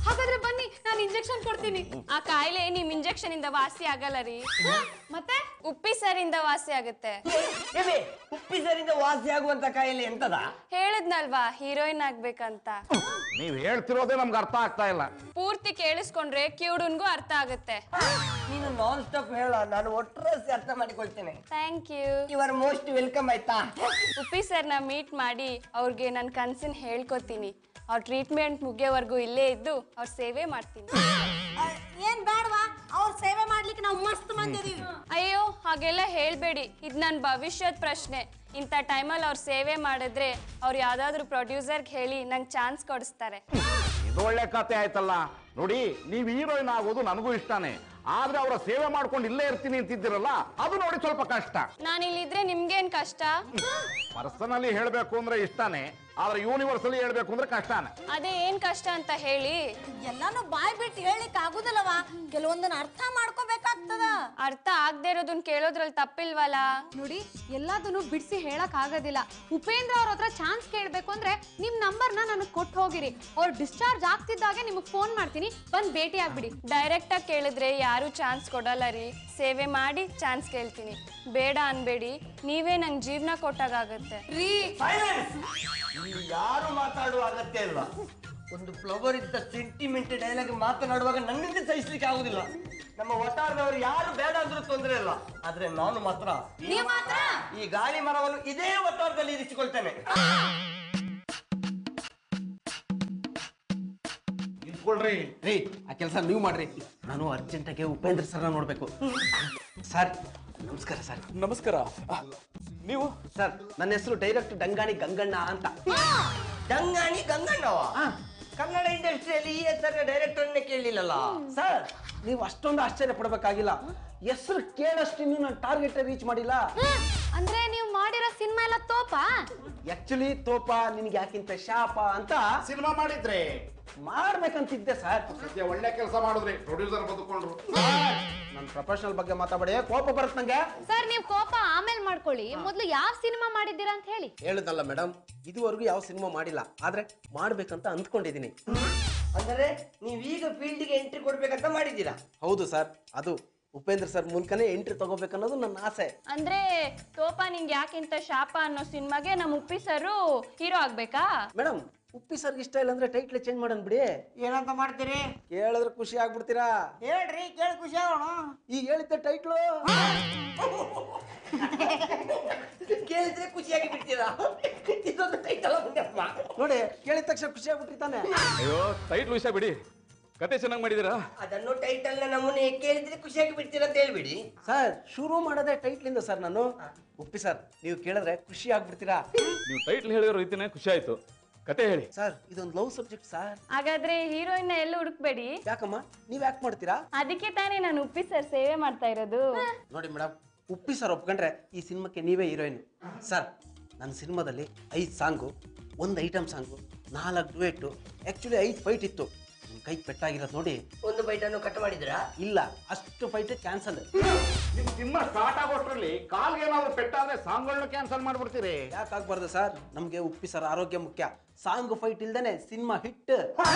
ಹಾಗಾದ್ರೆ ಬನ್ನಿ, ನಾನು ಇಂಜೆಕ್ಷನ್ ಕೊಡ್ತೀನಿ. ಆ ಕಾಯಿಲೆ ನಿಮ್ ಇಂಜೆಕ್ಷನ್ ಇಂದ ವಾಸಿ ಆಗಲ್ಲ ರೀ. ಮತ್ತೆ ಉಪ್ಪಿ ಸರ್ ಇಂದ ವಾಸಿ ಆಗುತ್ತೆ. ಉಪ್ಪಿಸರಿಂದ ವಾಸಿ ಆಗುವಂತ ಕಾಯಿಲೆ ಎಂತದ? ಹೇಳಿದ್ನಲ್ವಾ ಹೀರೋಯಿನ್ ಆಗ್ಬೇಕಂತ. ನೀವ್ ಹೇಳ್ತಿರೋದೇ ನಮ್ಗೆ ಅರ್ಥ ಆಗ್ತಾ ಇಲ್ಲ. ಪೂರ್ತಿ ಕೇಳಿಸ್ಕೊಂಡ್ರೆ ಕಿವುಡುನ್ಗೂ ಅರ್ಥ ಆಗುತ್ತೆ. ನೀನು ನಾನ್ ಸ್ಟಾಪ್ ಹೇಳ, ನಾನು ಒಟ್ಟರಸಿ ಅರ್ಥ ಮಾಡಿಕೊಳ್ತೇನೆ. Thank you. You are most welcome ಆಯ್ತಾ? ಉಪ್ಪಿ ಸರ್ನ ಮೀಟ್ ಮಾಡಿ ಅವ್ರಿಗೆ ನನ್ನ ಕನ್ಸಿನ ಹೇಳ್ಕೊತೀನಿ. ಅವ್ರ ಟ್ರೀಟ್ಮೆಂಟ್ ಮುಗಿಯೋವರೆಗೂ ಇಲ್ಲೇ ಇದ್ದು ಅವ್ರ ಸೇವೆ ಮಾಡ್ತೀನಿ. ಏನ್ ಬೇಡವಾ, ಅವ್ರ ಸೇವೆ ಮಾಡ್ಲಿಕ್ಕೆ ನಾವು ಮಸ್ತ್ ಮಂದಿ ಇದೀವಿ. ಅಯ್ಯೋ ಹಾಗೆಲ್ಲ ಹೇಳ್ಬೇಡಿ, ಇದು ನನ್ನ ಭವಿಷ್ಯದ ಪ್ರಶ್ನೆ. ಇಂಥ ಟೈಮಲ್ಲಿ ಅವ್ರ ಸೇವೆ ಮಾಡಿದ್ರೆ ಅವ್ರು ಯಾವ್ದಾದ್ರು ಪ್ರೊಡ್ಯೂಸರ್ಗೆ ಹೇಳಿ ನಂಗೆ ಚಾನ್ಸ್ ಕೊಡಿಸ್ತಾರೆ. ಇದು ಒಳ್ಳೆ ಕತೆ ಆಯ್ತಲ್ಲ. ನೋಡಿ, ನೀವ್ ಹೀರೋಯಿನ್ ಆಗೋದು ನನಗೂ ಇಷ್ಟಾನೆ, ಆದ್ರೆ ಅವರ ಸೇವೆ ಮಾಡ್ಕೊಂಡು ಇಲ್ಲೇ ಇರ್ತೀನಿ ಅಂತಿದ್ದೀರಲ್ಲ, ಅದು ನೋಡಿ ಸ್ವಲ್ಪ ಕಷ್ಟ. ನಾನು ಇಲ್ಲಿದ್ರೆ ನಿಮ್ಗೇನ್ ಕಷ್ಟ? ಪರ್ಸನಲಿ ಹೇಳ್ಬೇಕು ಅಂದ್ರೆ ಇಷ್ಟಾನೆ, ಆದ್ರೆ ಯೂನಿವರ್ಸಲಿ ಹೇಳ್ಬೇಕು ಅಂದ್ರೆ ಕಷ್ಟನೇ. ಅದೇ ಏನ್ ಕಷ್ಟ ಅಂತ ಹೇಳಿ. ಎಲ್ಲಾನು ಬಾಯ್ ಬಿಟ್ಟು ಹೇಳಿಕ್ ಆಗುದಿಲ್ಲವಾ, ಕೆಲವೊಂದನ್ನ ಅರ್ಥ ಮಾಡ್ಕೋಬೇಕಾಗ್ತದ. ಅರ್ಥ ಆಗದೆ ಇರೋದನ್ನ ಕೇಳೋದ್ರಲ್ಲಿ ತಪ್ಪಿಲ್ವಲ್ಲ. ನೋಡಿ, ಎಲ್ಲದನ್ನು ಬಿಡಿಸಿ ಹೇಳಕ್ ಆಗೋದಿಲ್ಲ. ಉಪೇಂದ್ರ ಅವ್ರ ಹತ್ರ ಚಾನ್ಸ್ ಕೇಳ್ಬೇಕು ಅಂದ್ರೆ ನಿಮ್ ನಂಬರ್ನ ನನಗೆ ಕೊಟ್ಟು ಹೋಗಿರಿ. ಅವ್ರು ಡಿಸ್ಚಾರ್ಜ್ ಆಗ್ತಿದ್ದಾಗೆ ನಿಮಗೆ ಫೋನ್ ಮಾಡ್ತೀನಿ, ಬಂದ್ ಭೇಟಿ ಆಗ್ಬಿಡಿ. ಡೈರೆಕ್ಟ್ ಆಗಿ ಕೇಳಿದ್ರೆ ಯಾರು ಚಾನ್ಸ್ ಕೊಡಲ್ಲ ರೀ. ಸೇವೆ ಮಾಡಿ ಚಾನ್ಸ್ ಕೇಳ್ತೀನಿ. ಬೇಡ ಅನ್ಬೇಡಿ, ನೀವೇ ನಂಗೆ ಜೀವನ ಕೊಟ್ಟಾಗತ್ತೆ ರೀ. ಯಾರು ಮಾತಾಡುವ ಅಗತ್ಯ ಇಲ್ಲ. ಒಂದು ಫ್ಲವರ್ ಇದ್ದ ಸೆಂಟಿಮೆಂಟ್ ಡೈಲಾಗ್ ಮಾತನಾಡುವಾಗ ನನ್ನಿಂದ ಸಹಿಸ್ಲಿಕ್ಕೆ ಆಗುದಿಲ್ಲ. ನಮ್ಮ ಒಟ್ಟಾರದವರು ಯಾರು ಬೇಡ ಅಂದ್ರೂ ತೊಂದರೆ ಇಲ್ಲ, ಆದ್ರೆ ನಾನು ಮಾತ್ರ ಈ ಗಾಳಿ ಮರವನ್ನು ಇದೇ ಒಟ್ಟಾರದಲ್ಲಿ ಇರಿಸಿಕೊಳ್ತೇನೆ. ರೀ, ಆ ಕೆಲಸ ನೀವು ಮಾಡ್ರಿ. ನಾನು ಅರ್ಜೆಂಟಾಗಿ ಉಪೇಂದ್ರ ಸರ್ನ ನೋಡ್ಬೇಕು. ಸರ್ ನಮಸ್ಕಾರ. ಸರ್ ನಮಸ್ಕಾರ. ನೀವು? ಸರ್ ನನ್ನ ಹೆಸರು ಡೈರೆಕ್ಟ್ ಡಂಗಾಣಿ ಗಂಗಣ್ಣ ಅಂತ. ಡಂಗಾಣಿ ಗಂಗಣ್ಣವ? ಕನ್ನಡ ಇಂಡಸ್ಟ್ರಿಯಲ್ಲಿ ಈ ಹೆಸರಿನ ಡೈರೆಕ್ಟರ್ ಕೇಳಲಿಲ್ಲಲ್ಲ ಸರ್. ನೀವು ಅಷ್ಟೊಂದು ಆಶ್ಚರ್ಯ ಪಡ್ಬೇಕಾಗಿಲ್ಲ. ಹೆಸರು ಕೇಳಷ್ಟು ಇನ್ನೂ ನಾನು ಟಾರ್ಗೆಟ್ ರೀಚ್ ಮಾಡಿಲ್ಲ. ಅಂದ್ರೆ ನೀವು ಮಾಡಿರೋ ಸಿನಿಮಾ ಎಲ್ಲ ತೋಪ? ಆಕ್ಚುಲಿ ತೋಪ ನಿನ್ಗೆ ಯಾಕಿಂತ ಶಾಪ ಅಂತ ಸಿನಿಮಾ ಮಾಡಿದ್ರೆ ಮಾಡ್ಬೇಕಂತಿದ್ದೆ ಸರ್. ಸದ್ಯ ಒಳ್ಳೆ ಕೆಲಸ ಮಾಡಿದ್ರಿ, ಪ್ರೊಡ್ಯೂಸರ್ ಬದುಕೊಂಡ್ರು. ನನ್ನ ಪ್ರೊಫೆಷನಲ್ ಬಗ್ಗೆ ಮಾತಾಡಿ, ಕೋಪ ಬರುತ್ತೆ ನಂಗೆ. ಸರ್, ನೀವು ಕೋಪ ಆಮೇಲೆ ಮಾಡ್ಕೊಳ್ಳಿ, ಮೊದ್ಲು ಯಾವ ಸಿನಿಮಾ ಮಾಡಿದ್ದೀರಾ ಅಂತ ಹೇಳಿ. ಹೇಳುದಲ್ಲ ಮೇಡಮ್, ಇದುವರೆಗೂ ಯಾವ ಸಿನಿಮಾ ಮಾಡಿಲ್ಲ, ಆದ್ರೆ ಮಾಡ್ಬೇಕಂತ ಅಂದ್ಕೊಂಡಿದ್ದೀನಿ. ಅಂದರೆ ನೀವೀಗ ಫೀಲ್ಡ್ಗೆ ಎಂಟ್ರಿ ಕೊಡ್ಬೇಕಂತ ಮಾಡಿದ್ದೀರಾ? ಹೌದು ಸರ್, ಅದು ಉಪೇಂದ್ರ ಸರ್ ಮೂಲಕನೇ ಎಂಟ್ರಿ ತಗೋಬೇಕನ್ನೋದು ನನ್ನ ಆಸೆ. ಅಂದ್ರೆ ತೋಪ ನಿಂಗೆ ಯಾಕಿಂತ ಶಾಪ ಅನ್ನೋ ಸಿನಿಮಾಗೆ ನಮ್ಮ ಉಪ್ಪಿ ಸರು ಹೀರೋ ಆಗ್ಬೇಕಾ? ಮೇಡಮ್, ಉಪ್ಪಿ ಸರ್ಗೆ ಇಷ್ಟ ಇಲ್ಲ ಅಂದ್ರೆ ಟೈಟ್ಲ್ ಚೇಂಜ್ ಮಾಡೋಣ ಬಿಡಿ. ಏನಂತ ಮಾಡ್ತೀರಿ? ಕೇಳಿದ್ರೆ ಖುಷಿ ಆಗ್ಬಿಡ್ತೀರಾ? ಹೇಳ್ರಿ, ಕೇಳಿ ಖುಷಿ ಆಗೋಣ. ಈಗ ಹೇಳಿದ್ದೆ ಟೈಟ್ಲು ಕೇಳಿದ್ರೆ ಖುಷಿಯಾಗಿ ಬಿಡ್ತೀರಾ? ಇದೊಂದು ಟೈಟಲ್ ನೋಡಿ, ಕೇಳಿದ ತಕ್ಷಣ ಖುಷಿ ಆಗ್ಬಿಟ್ಟಿರ್ತಾನೆ. ಅಯ್ಯೋ, ಟೈಟ್ಲ್ ವಿಷಯ ಬಿಡಿ, ಕತೆ ಚೆನ್ನಾಗಿ ಮಾಡಿದೀರಾ. ಅದನ್ನು ಟೈಟಲ್ ನ ನಮ್ಮನೆ ಕೇಳಿದ್ರೆ ಖುಷಿಯಾಗಿ ಬಿಡ್ತೀರಾ ಅಂತ ಹೇಳ್ಬಿಡಿ. ಸರ್, ಶುರು ಮಾಡೋದೇ ಟೈಟ್ಲ್ ಇಂದ ಸರ್. ನಾನು ಉಪ್ಪಿ ಸರ್, ನೀವು ಕೇಳಿದ್ರೆ ಖುಷಿ ಆಗ್ಬಿಡ್ತೀರಾ? ನೀವು ಟೈಟ್ಲ್ ಹೇಳಿರೋ ರೀತಿನೇ ಖುಷಿ ಆಯ್ತು. ಕತೆ ಹೇಳಿ ಸರ್. ಇದೊಂದು ಲವ್ ಸಬ್ಜೆಕ್ಟ್ ಸರ್. ಹಾಗಾದ್ರೆ ಹೀರೋಯಿನ್ ಎಲ್ಲ ಹುಡುಕ್ಬೇಡಿ. ಯಾಕಮ್ಮ, ನೀವ್ ಯಾಕೆ ಮಾಡ್ತೀರಾ? ಅದಕ್ಕೆ ತಾನೇ ನಾನು ಉಪ್ಪಿ ಸರ್ ಸೇವೆ ಮಾಡ್ತಾ ಇರೋದು. ನೋಡಿ ಮೇಡಮ್, ಉಪ್ಪಿ ಸರ್ ಒಪ್ಕೊಂಡ್ರೆ ಈ ಸಿನಿಮಾಕ್ಕೆ ನೀವೇ ಹೀರೋಯಿನ್. ಸರ್, ನನ್ನ ಸಿನಿಮಾದಲ್ಲಿ 5 song, 1 item song, 4 duet, actually 5 fight ಇತ್ತು. ನಿಮ್ ಕೈ ಪೆಟ್ಟಾಗಿರೋದು ನೋಡಿ. ಒಂದು ಬೈಟನ್ನು ಕಟ್ ಮಾಡಿದ್ರಾ? ಇಲ್ಲ, ಅಷ್ಟು ಫೈಟ್ ಕ್ಯಾನ್ಸಲ್. ನಿಮ್ ಸಿನಿಮಾ ಸ್ಟಾರ್ಟ್ ಆಗೋಷ್ಟ್ರಲ್ಲಿ ಕಾಲ್ಗೆ ಏನಾದ್ರು ಪೆಟ್ಟಾದ್ರೆ ಸಾಂಗ್ಗಳನ್ನ ಕ್ಯಾನ್ಸಲ್ ಮಾಡ್ಬಿಡ್ತೀರಿ. ಯಾಕಾಗ್ಬಾರ್ದು ಸರ್? ನಮ್ಗೆ ಉಪ್ಪಿ ಸರ್ ಆರೋಗ್ಯ ಮುಖ್ಯ. ಸಾಂಗ್ ಫೈಟ್ ಇಲ್ದೇನೆ ಸಿನಿಮಾ ಹಿಟ್.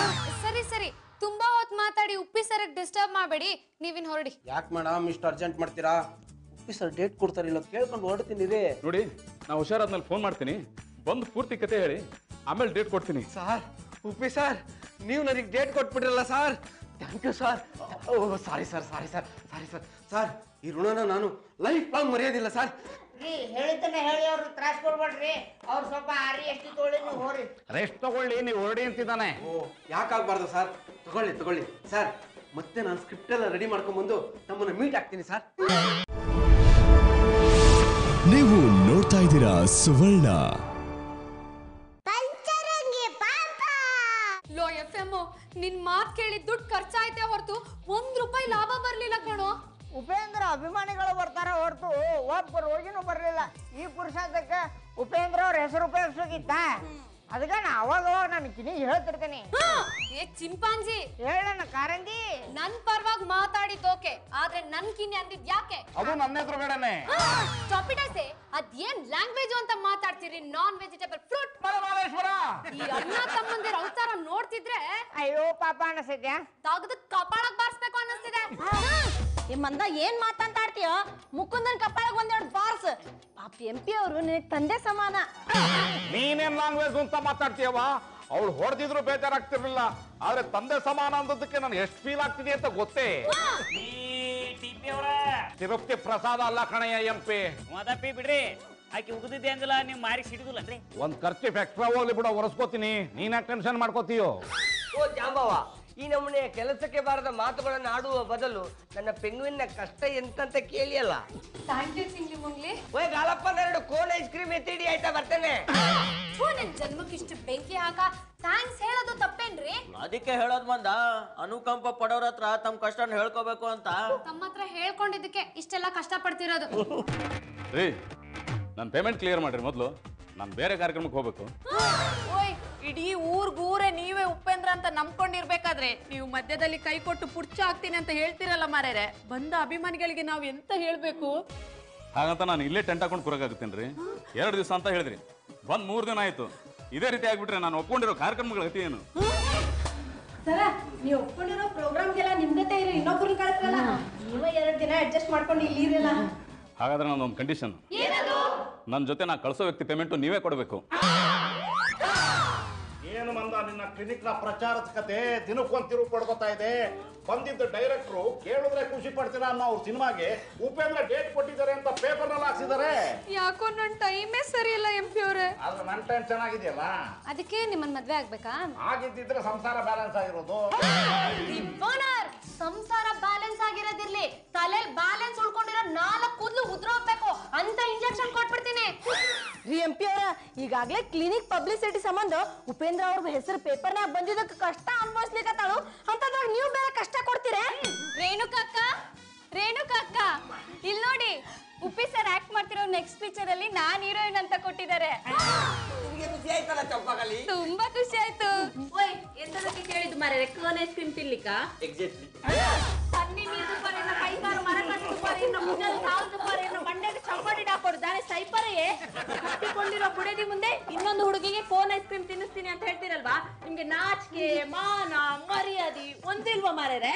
ಸರಿ ಸರಿ, ತುಂಬಾ ಹೊತ್ತು ಮಾತಾಡಿ ಉಪ್ಪಿ ಸರ್ಗೆ ಡಿಸ್ಟರ್ಬ್ ಮಾಡಬೇಡಿ, ನೀವಿನ್ ಹೊರಡಿ. ಯಾಕೆ ಮೇಡಮ್ ಇಷ್ಟು ಅರ್ಜೆಂಟ್ ಮಾಡ್ತೀರಾ? ಉಪ್ಪಿ ಸರ್ ಡೇಟ್ ಕೊಡ್ತಾರಿಲ್ಲ, ಕೇಳ್ಕೊಂಡು ಹೊರಡ್ತೀನಿ ರೀ. ನೋಡಿ, ನಾವು ಹುಷಾರಾದ್ಮೇಲೆ ಫೋನ್ ಮಾಡ್ತೀನಿ, ಬಂದು ಪೂರ್ತಿ ಕತೆ ಹೇಳಿ, ಆಮೇಲೆ ಡೇಟ್ ಕೊಡ್ತೀನಿ. ಸರ್, ಉಪ್ಪಿ ಸರ್, ನೀವು ನನಗೆ ಡೇಟ್ ಕೊಟ್ಬಿಟ್ರಲ್ಲ sir. Thank you sir. Oh sorry sir. Sir, ಈ ಋಣನ ನಾನು ಲೈಫ್ ಲಾಂಗ್ ಮರೆಯೋದಿಲ್ಲ ಸರ್. ಹೇಳಿದ್ದನ್ನ ಹೇಳಿ ಅವ್ರು ತ್ರಾಸ್ ಕೊಡ್ಬೇಡ್ರಿ. ಅವ್ರು ಸ್ವಲ್ಪ ಆರಿ ಎಷ್ಟು ತೊಗೊಳ್ಳಿ, ನೀವು ಹೋರಿ. ರೆಸ್ಟ್ ತಗೊಳ್ಳಿ, ನೀವು ಹೊರಡಿ ಅಂತಿದ್ದಾನೆ. ಓ, ಯಾಕಾಗ್ಬಾರ್ದು ಸರ್? ತಗೊಳ್ಳಿ ಸರ್. ಮತ್ತೆ ನಾನು ಸ್ಕ್ರಿಪ್ಟ್ ಎಲ್ಲ ರೆಡಿ ಮಾಡ್ಕೊಂಡ್ಬಂದು ನಮ್ಮನ್ನ ಮೀಟ್ ಆಗ್ತೀನಿ ಸರ್. ನೀವು ನೋಡ್ತಾ ಇದ್ದೀರಾ ಸುವರ್ಣ. ಲೋ FM, ನಿನ್ ಮಾತ್ ಕೇಳಿ ದುಡ್ಡು ಖರ್ಚಾಯ್ತೆ ಹೊರತು ₹1 ಲಾಭ ಬರ್ಲಿಲ್ಲ ಕಣೋ. ಉಪೇಂದ್ರ ಅಭಿಮಾನಿಗಳು ಬರ್ತಾರ ಹೊರತು ಒಬ್ಬ ರೋಗಿನೂ ಬರ್ಲಿಲ್ಲ. ಈ ಪುರುಷಾರ್ಥಕ್ಕೆ ಉಪೇಂದ್ರ ಅವ್ರ ಹೆಸರು ಉಪಯೋಗಿಸೋಗಿತ್ತ. ಅದಕ್ಕೆ ನಾ ಅವಾಗ ನಾನು ಕಿನಿಗೆ ಹೇಳ್ತಿರ್ತೇನೆ. ಏ ಚಿಂಪಾಂಜಿ, ಹೇಳಣ್ಣ ಕಾರಂಜಿ, ನನ್ ಪರವಾಗಿ ಮಾತಾಡಿ ಆದ್ರೆ ನನ್ ಕಿನ್ನಿ ಅಂದಿದ್ ಯಾಕೆ? ಅದು ನನ್ನ ಹೆಸರು ಬೇಡನೆ. ಸ್ಟಾಪಿಡೈಸೆ ಅದೇನ್ ಲ್ಯಾಂಗ್ವೇಜ್ ಅಂತ ಮಾತಾಡ್ತೀರಿ? ನಾನ್ ವೆಜಿಟೇಬಲ್ ಫ್ರೂಟ್. ಈ ಅಣ್ಣ ತಮ್ಮಂದಿರ ಅವತಾರ ನೋಡ್ತಿದ್ರೆ ಅಯ್ಯೋ ಪಾಪ ಅನಿಸಿದ್ಯಾ? ತಾಗದ ಕಪಾಳಕ್ ಬಾರಿಸ್ಬೇಕು ಅನ್ನಿಸ್ತಿದೆ. ಈ ಮಂದ ಏನ್ ಮಾತಾಡ್ತೀಯೋ? ಮುಕುಂದನ್ ಕಪಾಳಗ್ ಒಂದೆರಡು ಬಾರ್ಸ್. ಪಾಪ MP ಅವರು ನಿನಗೆ ತಂದೆ ಸಮಾನ. ನೀನೇನ್ ಲ್ಯಾಂಗ್ವೇಜ್ ಅಂತ ಮಾತಾಡ್ತೀಯವ? ಅವಳು ಹೊಡೆದಿದ್ರು ಬೇಜಾರಾಗ್ತಿರ್ಲಿಲ್ಲ, ಆದ್ರೆ ತಂದೆ ಸಮಾನ ಅಂದದಕ್ಕೆ ನಾನು ಎಷ್ಟು ಫೀಲ್ ಆಗ್ತಿದೆ ಅಂತ ಗೊತ್ತೇ. ತಿರುಪ್ತಿ ಪ್ರಸಾದ ಅಲ್ಲ ಕಣಯ್ಯ MP. ಮದಪ್ಪಿ ಬಿಡ್ರಿ, ಆಕಿ ಉಗಿದಿದ್ದೆ ಅಂದಲ್ಲ ನೀವು ಮಾರಿ ಸಿಡಿದಿಲ್ಲನ್ರಿ. ಒಂದ್ ಖರ್ಚು ಎಕ್ಸ್ಟ್ರಾ ಹೋಗ್ಲಿ ಬಿಡ, ಒರೆಸ್ಕೋತೀನಿ. ನೀನ್ಯಾಕೆ ಟೆನ್ಷನ್ ಮಾಡ್ಕೋತೀಯೋ? ಓ ಜಾಂಬವ, ಈ ನಮ್ಮನೆ ಕೆಲಸಕ್ಕೆ ಬಾರದ ಮಾತುಗಳನ್ನು ಆಡುವ ಬದಲು ನನ್ನ ಪೆಂಗುವಿನ ಕಷ್ಟ ಎಂತಂತ ಕೇಳಿಯಲ್ಲ. Thank you ಸಿಂಗ್ಲಿ ಮುಂಗ್ಲಿ. ಓಯ್ ಗಾಲಪ್ಪನೆರಡು ಕೋನ್ ಐಸ್ ಕ್ರೀಮ್ ಎತ್ತಿಡಿ ಆಯ್ತಾ, ಬರ್ತೇನೆ. ನಿನ್ ಜನ್ಮಕ್ಕಿಷ್ಟು ಬೆಂಕಿ ಹಾಕ ಥ್ಯಾಂಕ್ಸ್ ಹೇಳೋದು ತಪ್ಪೇನ್ರಿ? ಅದಕ್ಕೆ ಹೇಳೋದ್ ಮಂದ, ಅನುಕಂಪ ಪಡೋರ ಹತ್ರ ತಮ್ಮ ಕಷ್ಟನ ಹೇಳ್ಕೋಬೇಕು ಅಂತ. ತಮ್ಮ ಹತ್ರ ಹೇಳ್ಕೊಂಡಿದ್ದಕ್ಕೆ ಇಷ್ಟೆಲ್ಲ ಕಷ್ಟ ಪಡ್ತಿರೋದು. ರೀ, ನನ್ನ ಪೇಮೆಂಟ್ ಕ್ಲಿಯರ್ ಮಾಡ್ರಿ ಮೊದಲು. ನಾನು ಬೇರೆ ಕಾರ್ಯಕ್ರಮಕ್ಕೆ ಹೋಗ್ಬೇಕು. ಓಯ್, ಇಡೀ ಊರ್ಗೂರೇ ನೀವೇ ಉಪೇಂದ್ರ ಅಂತ ನಂಬ್ಕೊಂಡಿರ್ಬೇಕಾದ್ರೆ ನೀವು ಮಧ್ಯದಲ್ಲಿ ಕೈ ಕೊಟ್ಟು ಪುಡ್ಚ ಆಗ್ತೀನಿ ಅಂತ ಹೇಳ್ತಿರಲ್ಲ ಮಾರೇರೆ. ಬಂದ ಅಭಿಮಾನಿಗಳಿಗೆ ನಾವು ಎಂತ ಹೇಳ್ಬೇಕು? ಹಾಗಂತ ನಾನು ಇಲ್ಲೇ ಟೆಂಟ್ ಹಾಕೊಂಡು ಕೂರಕಾಗುತ್ತೇನ್ರಿ? 2 ದಿವಸ ಅಂತ ಹೇಳಿದ್ರಿ, ಬಂದ್ 3 ದಿನ ಆಯ್ತು. ಇದೇ ರೀತಿ ಆಗ್ಬಿಟ್ರೆ ನಾನು ಒಪ್ಕೊಂಡಿರೋ ಕಾರ್ಯಕ್ರಮಗಳ ಗತಿ ಏನು? ಸರ, ನೀವು ಒಪ್ಕೊಂಡಿರೋ ಪ್ರೋಗ್ರಾಮ್ಗೆಲ್ಲ ನಿಮ್ಗತೆ ಇರೋ ಇನ್ನೊಬ್ರು ಕಳಿಸ್ರಲ್ಲ, ನೀವೇ 2 ದಿನ ಅಡ್ಜಸ್ಟ್ ಮಾಡ್ಕೊಂಡು ಇಲ್ಲಿ ಇರಲ್ಲ. ಹಾಗಾದ್ರೆ ನಂದೊಂದು ಕಂಡೀಷನ್. ನನ್ನ ಜೊತೆ ನಾ ಕಳಿಸೋ ವ್ಯಕ್ತಿ ಪೇಮೆಂಟು ನೀವೇ ಕೊಡಬೇಕು. ಏನು ಮಂದ ನಿನ್ನ ಕ್ಲಿನಿಕ್ ನ ಪ್ರಚಾರದ ಕತೆ ದಿನಕ್ಕೊಂದು ತಿರುವು ಪಡ್ಕೋತಾ ಇದೆ. ಬಂದಿದ್ದ ಡೈರೆಕ್ಟ್ರು ಕೇಳಿದ್ರೆ ಖುಷಿ ಪಡ್ತೀರಾ ಅನ್ನೋ ಅವ್ರ ಸಿನಿಮಾಗೆ ಉಪೇಂದ್ರ ಡೇಟ್ ಕೊಟ್ಟಿದ್ದಾರೆ ಅಂತ ಪೇಪರ್ ನಲ್ಲಿ ಹಾಕ್ಸಿದ್ದಾರೆ. ಯಾಕೋ ನನ್ ಟೈಮೇ ಸರಿ ಇಲ್ಲ MP ಅವ್ರೆ. ಆದ್ರೆ ನನ್ನ ಟೈಮ್ ಚೆನ್ನಾಗಿದೆಯಲ್ಲ, ಅದಕ್ಕೆ ನಿಮ್ಮನ್ ಮದ್ವೆ ಆಗ್ಬೇಕಾ? ಆಗಿದ್ದಿದ್ರೆ ಸಂಸಾರ ಬ್ಯಾಲೆನ್ಸ್ ಆಗಿರೋದು. ಸಂಸಾರ ಬ್ಯಾಲೆನ್ಸ್ ಆಗಿರೋದಿರ್ಲಿ, ತಲೆಲ್ ಬ್ಯಾಲೆನ್ಸ್ ಉಳ್ಕೊಂಡಿರೋ 4 ಕೂದಲು ಉದ್ರೋಗ್ಬೇಕು ಅಂತ ಇಂಜೆಕ್ಷನ್ ಕೊಟ್ಬಿಡ್ತೀನಿ. ರೀ MP ಅವರ, ಈಗಾಗ್ಲೇ ಕ್ಲಿನಿಕ್ ಪಬ್ಲಿಸಿಟಿ ಸಂಬಂಧ ಉಪೇಂದ್ರ ಅವ್ರ ಹೆಸರು ಪೇಪರ್ನಾಗ ಬಂದಿದ್ದಕ್ಕೆ ಕಷ್ಟ ಅನ್ಭವಿಸ್ಲಿಕ್ಕತ್ತಾಳು ಅಂತಂದಾಗ ನೀವು ಬೇರೆ ಕಷ್ಟ ಕೊಡ್ತೀರಾ? ರೇಣುಕಕ್ಕ, ರೇಣುಕಕ್ಕ, ಇಲ್ಲಿ ನೋಡಿ, ಉಪ್ಪಿ ಸರ್ ಆಕ್ಟ್ ಮಾಡ್ತಿರೋ ನೆಕ್ಸ್ಟ್ ಪಿಕ್ಚರ್ ಅಲ್ಲಿ ನಾನ್ ಹೀರೋಯಿನ್ ಅಂತ ಕೊಟ್ಟಿದ್ದಾರೆ. ನಿಮಗೆ ಖುಷಿ ಆಯ್ತಲ್ಲ ಚಂಪಕಲಿ? ತುಂಬಾ ಖುಷಿ ಆಯ್ತು. ಓಯ್, ಎಂತದಕ್ಕೆ ಕೇಳಿದ್ದು ಮಾರೇರೆ? ಕೋನ್ ಐಸ್ ಕ್ರೀಮ್ ತಿನ್ಲಿಕ್ಕ? ಎಕ್ಸಾಕ್ಟ್ಲಿ. ತನ್ನಿ ನೀರು ತುಪ್ಪಾರೇನ, ಕೈಕಾರು ಮರಕಟ್ಟು ತುಪ್ಪಾರೇನ, ಮುಂಜಾನೆ ಕಾಲು ತುಪ್ಪಾರೇನ, ಮಂಡ್ಯಕ್ಕೆ ಚಂಪಡಿ ಹಾಕೊಡು ದಾನೆ ಸೈಪರೆಯೇ ಕಟ್ಟಿಕೊಂಡಿರೋ ಬುಡದಿ ಮುಂದೆ ಇನ್ನೊಂದು ಹುಡುಗಿಗೆ ಕೋನ್ ಐಸ್ ಕ್ರೀಮ್ ತಿನ್ನಿಸ್ತೀನಿ ಅಂತ ಹೇಳ್ತೀರಲ್ವಾ? ನಿಮ್ಗೆ ನಾಚಿಕೆ, ಮಾನ, ಮರ್ಯಾದೆ ಒಂದಿಲ್ವಾ ಮಾರೇರೆ?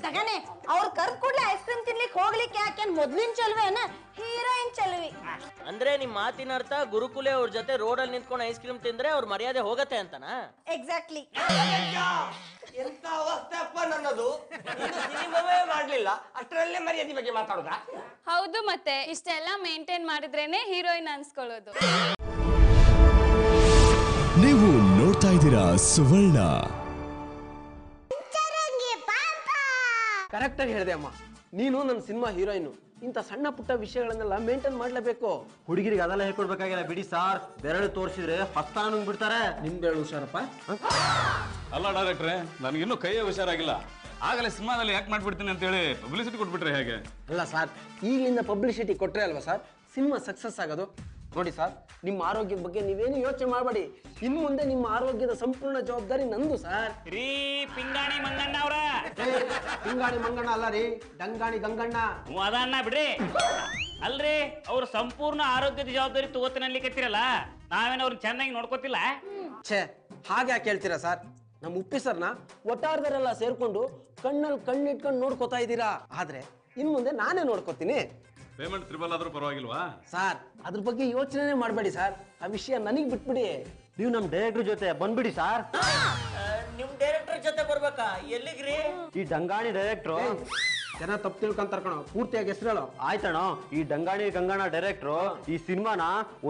ತಗನೆ ಅವ್ರು ಕರ್ದ್ ಕೂಡ್ಲೆ ಐಸ್ ಕ್ರೀಮ್ ತಿನ್ಲಿಕ್ಕೆ ಹೋಗ್ಲಿಕ್ಕೆ ಯಾಕೇನ್ ಮೊದ್ಲಿನ ಚಲ್ವೇನ ಹೀರೋಯಿನ್ ಚಲ್ವಿ? ಅಂದ್ರೆ ನಿಮ್ ಮಾತಿನ ಅರ್ಥ ಗುರುಕುಲೆ ಅವ್ರ ಜೊತೆ ರೋಡಲ್ಲಿ ನಿಂತ್ಕೊಂಡು ಐಸ್ ಕ್ರೀಮ್ ತಿಂದ್ರೆ ಅವ್ರ ಮರ್ಯಾದೆ ಹೋಗತ್ತೆ ಅಂತನಾ? ಎಕ್ಸಾಕ್ಟ್ಲಿ. ಎಂತ ಅವಸ್ಥೆ ಅಪ್ಪ ನನ್ನದು. ಸಿನಿಮಾವೇ ಮಾಡ್ಲಿಲ್ಲ, ಅಷ್ಟರಲ್ಲೇ ಮರ್ಯಾದೆ ಬಗ್ಗೆ ಮಾತಾಡೋದಾ? ಹೌದು, ಮತ್ತೆ ಇಷ್ಟೆಲ್ಲ ಮೇಂಟೈನ್ ಮಾಡಿದ್ರೇನೆ ಹೀರೋಯಿನ್ ಅನ್ಸ್ಕೊಳ್ಳೋದು. ನೀವು ನೋಡ್ತಾ ಇದ್ದೀರಾ ಸುವರ್ಣ. ಕರೆಕ್ಟಾಗಿ ಹೇಳಿದೆ ಅಮ್ಮ, ನೀನು ನನ್ನ ಸಿನಿಮಾ ಹೀರೋಯಿನ್. ಇಂಥ ಸಣ್ಣ ಪುಟ್ಟ ವಿಷಯಗಳನ್ನೆಲ್ಲ ಮೇಂಟೈನ್ ಮಾಡ್ಲೇಬೇಕು. ಹುಡುಗಿರಿಗೆ ಅದೆಲ್ಲ ಹೇಳ್ಕೊಡ್ಬೇಕಾಗಿಲ್ಲ ಬಿಡಿ ಸಾರ್. ಬೆರಳು ತೋರಿಸಿದ್ರೆ ಹಸ್ತಾನು ಬಿಡ್ತಾರೆ. ನಿಮ್ ಬೆರಳು ಹುಷಾರಪ್ಪ. ಅಲ್ಲ ಡೈರೆಕ್ಟ್ರೆ, ನನಗಿನ್ನೂ ಕೈಯೇ ಹುಷಾರಾಗಿಲ್ಲ. ಆಗಲೇ ಸಿನಿಮಾದಲ್ಲಿ ಯಾಕೆ ಮಾಡ್ಬಿಡ್ತೀನಿ ಅಂತೇಳಿ ಪಬ್ಲಿಸಿಟಿ ಕೊಟ್ಬಿಟ್ರೆ ಹೇಗೆ? ಅಲ್ಲ ಸರ್, ಈಗಲಿಂದ ಪಬ್ಲಿಸಿಟಿ ಕೊಟ್ರೆ ಅಲ್ವಾ ಸರ್ ಸಿನಿಮಾ ಸಕ್ಸಸ್ ಆಗೋದು. ನೋಡಿ ಸರ್, ನಿಮ್ಮ ಆರೋಗ್ಯದ ಬಗ್ಗೆ ನೀವೇನು ಯೋಚನೆ ಮಾಡಬೇಡಿ. ಇನ್ನು ಮುಂದೆ ನಿಮ್ಮ ಆರೋಗ್ಯದ ಸಂಪೂರ್ಣ ಜವಾಬ್ದಾರಿ ನಂದು ಸರ್. ರೀ ಪಿಂಗಾಣಿ ಮಂಗಣ್ಣ ಅವ್ರ. ಪಿಂಗಾಣಿ ಮಂಗಣ್ಣ ಅಲ್ಲ ರೀ, ಡಂಗಾಣಿ ಗಂಗಣ್ಣ. ಅದನ್ನ ಬಿಡ್ರಿ. ಅಲ್ರಿ, ಅವ್ರ ಸಂಪೂರ್ಣ ಆರೋಗ್ಯದ ಜವಾಬ್ದಾರಿ ತಗೋತೀನಲ್ಲಿಕತ್ತಿರಲ್ಲ, ನಾವೇನ ಅವ್ರನ್ನ ಚೆನ್ನಾಗಿ ನೋಡ್ಕೋತಿಲ್ಲ? ಛೇ, ಹಾಗೆ ಯಾಕೆ ಹೇಳ್ತೀರಾ ಸರ್? ನಮ್ಮ ಉಪ್ಪಿ ಸರ್ನ ಒಟ್ಟಾರ್ದರೆಲ್ಲ ಸೇರ್ಕೊಂಡು ಕಣ್ಣಲ್ಲಿ ಕಣ್ಣಿಟ್ಕೊಂಡು ನೋಡ್ಕೋತಾ ಇದ್ದೀರಾ. ಆದ್ರೆ ಇನ್ನು ಮುಂದೆ ನಾನೇ ನೋಡ್ಕೋತೀನಿ. ಪೇಮೆಂಟ್ ತ್ರಿಬಲ್ ಆದ್ರೂ ಪರವಾಗಿಲ್ವಾ ಸರ್? ಅದ್ರ ಬಗ್ಗೆ ಯೋಚನೆ ಮಾಡಬೇಡಿ ಸರ್, ಆ ವಿಷಯ ನನಗೆ ಬಿಟ್ಬಿಡಿ. ನೀವು ನಮ್ಮ ಡೈರೆಕ್ಟರ್ ಜೊತೆ ಬಂದ್ಬಿಡಿ ಸರ್. ನಿಮ್ ಡೈರೆಕ್ಟರ್ ಜೊತೆ ಬರ್ಬೇಕಾ? ಎಲ್ಲಿಗ್ರಿ? ಈ ಡಂಗಾಣಿ ಡೈರೆಕ್ಟ್ರು ಜನ ತಪ್ಪು ತಿಳ್ಕೊಂತಾರ ಕಣೋ, ಪೂರ್ತಿಯಾಗಿ ಹೆಸರು ಹೇಳೋ. ಆಯ್ತಣ್ಣ, ಈ ಡಂಗಾಣಿ ಗಂಗಣ್ಣ ಡೈರೆಕ್ಟ್ರು ಈ ಸಿನಿಮಾನ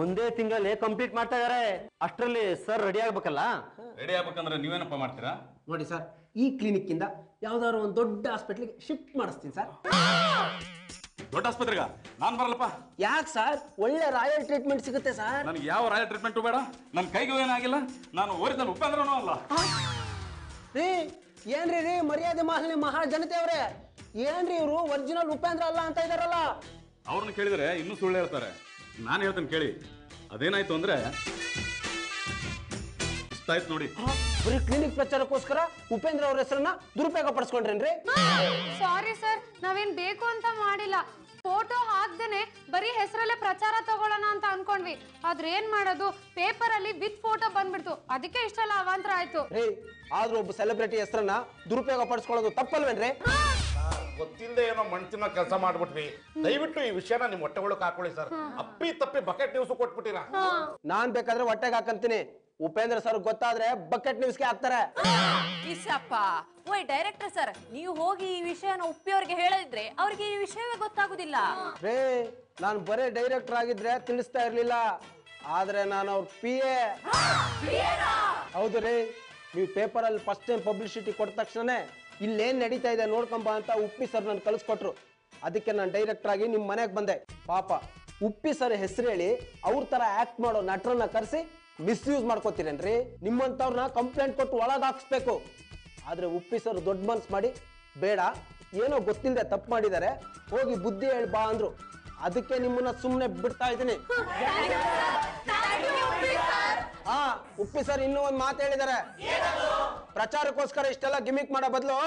ಒಂದೇ ತಿಂಗಳಲ್ಲಿ ಕಂಪ್ಲೀಟ್ ಮಾಡ್ತಾ ಇದಾರೆ. ಅಷ್ಟರಲ್ಲಿ ಸರ್ ರೆಡಿ ಆಗ್ಬೇಕಲ್ಲ? ರೆಡಿ ಆಗ್ಬೇಕಂದ್ರೆ ನೀವೇನಪ್ಪ ಮಾಡ್ತೀರಾ? ನೋಡಿ ಸರ್, ಈ ಕ್ಲಿನಿಕ್ ಇಂದ ಯಾವ್ದಾದ್ರು ಒಂದು ದೊಡ್ಡ ಹಾಸ್ಪಿಟ್ಲಿಗೆ ಶಿಫ್ಟ್ ಮಾಡಿಸ್ತೀನಿ ಸರ್. ದೊಡ್ಡ ಆಸ್ಪತ್ರೆಗ ನಾನ್ ಬರಲ್ಲಪ್ಪ. ಯಾಕೆ ಸರ್? ಒಳ್ಳೆ ರಾಯಲ್ ಟ್ರೀಟ್ಮೆಂಟ್ ಸಿಗುತ್ತೆ ಸರ್. ನನಗೆ ಯಾವ ರಾಯಲ್ ಟ್ರೀಟ್ಮೆಂಟು ಬೇಡ. ನನ್ನ ಕೈಗೂ ಏನಾಗಿಲ್ಲ. ನಾನು ಒರಿಜಿನಲ್ ಉಪೇಂದ್ರನೂ ಅಲ್ಲ. ರೀ ಏನ್ರಿ ರೀ ಮರ್ಯಾದೆ ಮಾಹಲಿ ಮಹಾ ಜನತೆ ಅವ್ರೆ, ಏನ್ರಿ ಇವರು ಒರಿಜಿನಲ್ ಉಪೇಂದ್ರ ಅಲ್ಲ ಅಂತ ಇದಾರಲ್ಲ? ಅವ್ರನ್ನ ಕೇಳಿದ್ರೆ ಇನ್ನೂ ಸುಳ್ಳು ಹೇಳ್ತಾರೆ. ನಾನು ಹೇಳ್ತೇನೆ ಕೇಳಿ. ಅದೇನಾಯ್ತು ಅಂದ್ರೆ ಇಷ್ಟ ಆಯ್ತು ನೋಡಿ. ಬರೀ ಕ್ಲಿನಿಕ್ ಪ್ರಚಾರಕ್ಕೋಸ್ಕರ ಉಪೇಂದ್ರ ಅವ್ರ ಹೆಸರನ್ನ ದುರುಪಯೋಗ ಪಡಿಸ್ಕೊಂಡ್ರೇನ್ರಿ? ಸಾರಿ ಸರ್, ನಾವ್ ನಾವೇನ್ ಬೇಕು ಅಂತ ಮಾಡಿಲ್ಲ. ಫೋಟೋ ಹಾಕ್ದೇನೆ ಬರೀ ಹೆಸರಲ್ಲೇ ಪ್ರಚಾರ ತಗೊಳ್ಳೋಣ ಅಂತ ಅನ್ಕೊಂಡ್ವಿ. ಆದ್ರೆ ಏನ್ ಮಾಡೋದು, ಪೇಪರ್ ಅಲ್ಲಿ ವಿತ್ ಫೋಟೋ ಬಂದ್ಬಿಡ್ತು. ಅದಕ್ಕೆ ಇಷ್ಟೆಲ್ಲ ಅವಾಂತರ ಆಯ್ತು. ರೀ ಆದ್ರೂ ಒಬ್ಬ ಸೆಲೆಬ್ರಿಟಿ ಹೆಸರನ್ನ ದುರುಪಯೋಗ ಪಡಿಸ್ಕೊಳ್ಳೋದು ತಪ್ಪಲ್ವೇನ್ರಿ? ಗೊತ್ತಿಲ್ಲದೆ ಏನೋ ಮಣ್ತಿನ ಕೆಲಸ ಮಾಡ್ಬಿಟ್ವಿ. ದಯವಿಟ್ಟು ಈ ವಿಷಯನ ನಿಮ್ ಹೊಟ್ಟೆಗೊಳಕ್ ಹಾಕೊಳ್ಳಿ ಸರ್. ಅಪ್ಪಿ ತಪ್ಪಿ ಬಕೆಟ್ ನ್ಯೂಸ್ ಕೊಟ್ಬಿಟ್ಟಿರಾ. ನಾನ್ ಬೇಕಾದ್ರೆ ಹೊಟ್ಟೆಗೆ ಹಾಕಂತೀನಿ. ಉಪೇಂದ್ರ ಸರ್ ಗೊತ್ತಾದ್ರೆ ಬಕೆಟ್ ನ್ಯೂಸ್ಗೆ ಹಾಕ್ತಾರೆ. ಇಸಪ್ಪ ಓಯ್ ಡೈರೆಕ್ಟರ್ ಸರ್, ನೀವು ಹೋಗಿ ಈ ವಿಷಯನ ಉಪ್ಪಿಯವ್ರಿಗೆ ಹೇಳಿದ್ರೆ ಅವ್ರಿಗೆ ಈ ವಿಷಯವೇ ಗೊತ್ತಾಗುದಿಲ್ಲ. ರೇ ನಾನು ಬರೇ ಡೈರೆಕ್ಟರ್ ಆಗಿದ್ರೆ ತಿಳಿಸ್ತಾ ಇರ್ಲಿಲ್ಲ. ಆದ್ರೆ ನಾನು ಅವ್ರ PA. ಹೌದು ರೀ, ನೀವು ಪೇಪರ್ ಅಲ್ಲಿ ಫಸ್ಟ್ ಟೈಮ್ ಪಬ್ಲಿಸಿಟಿ ಕೊಟ್ಟ ತಕ್ಷಣ ಇಲ್ಲೇನ್ ನಡೀತಾ ಇದೆ ನೋಡ್ಕೊಂಬ ಅಂತ ಉಪ್ಪಿ ಸರ್ ನನ್ ಕಳಿಸ್ಕೊಟ್ರು. ಅದಕ್ಕೆ ನಾನು ಡೈರೆಕ್ಟರ್ ಆಗಿ ನಿಮ್ ಮನೆಗೆ ಬಂದೆ. ಪಾಪ ಉಪ್ಪಿ ಸರ್ ಹೆಸರು ಹೇಳಿ ಅವ್ರ ತರ ಆಕ್ಟ್ ಮಾಡೋ ನಟರನ್ನ ಕರೆಸಿ ಮಿಸ್ಯೂಸ್ ಮಾಡ್ಕೋತೀರೇನ್ರಿ? ನಿಮ್ಮಂತವ್ರನ್ನ ಕಂಪ್ಲೇಂಟ್ ಕೊಟ್ಟು ಒಳಗ್ ಹಾಕ್ಸ್ಬೇಕು. ಆದ್ರೆ ಉಪ್ಪಿ ಸರ್ ದೊಡ್ಡ ಮನ್ಸ್ ಮಾಡಿ ಬೇಡ, ಏನೋ ಗೊತ್ತಿಲ್ಲದೆ ತಪ್ಪು ಮಾಡಿದ್ದಾರೆ, ಹೋಗಿ ಬುದ್ಧಿ ಹೇಳಿ ಬಾ ಅಂದ್ರು. ಅದಕ್ಕೆ ನಿಮ್ಮನ್ನ ಸುಮ್ಮನೆ ಬಿಡ್ತಾ ಇದ್ದೀನಿ. ಹಾ, ಉಪ್ಪಿ ಸರ್ ಇನ್ನೂ ಒಂದ್ ಮಾತು ಹೇಳಿದ್ದಾರೆ. ಪ್ರಚಾರಕ್ಕೋಸ್ಕರ ಇಷ್ಟೆಲ್ಲ ಗಿಮಿಕ್ ಮಾಡೋ ಬದಲು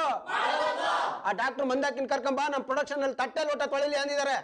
ಆ ಡಾಕ್ಟರ್ ಮಂದಾಕಿನ್ ಕರ್ಕೊಂಬ, ನಮ್ ಪ್ರೊಡಕ್ಷನ್ ಅಲ್ಲಿ ತಟ್ಟೆ ಲೋಟ ತೊಳಿಲಿ ಅಂದಿದ್ದಾರೆ.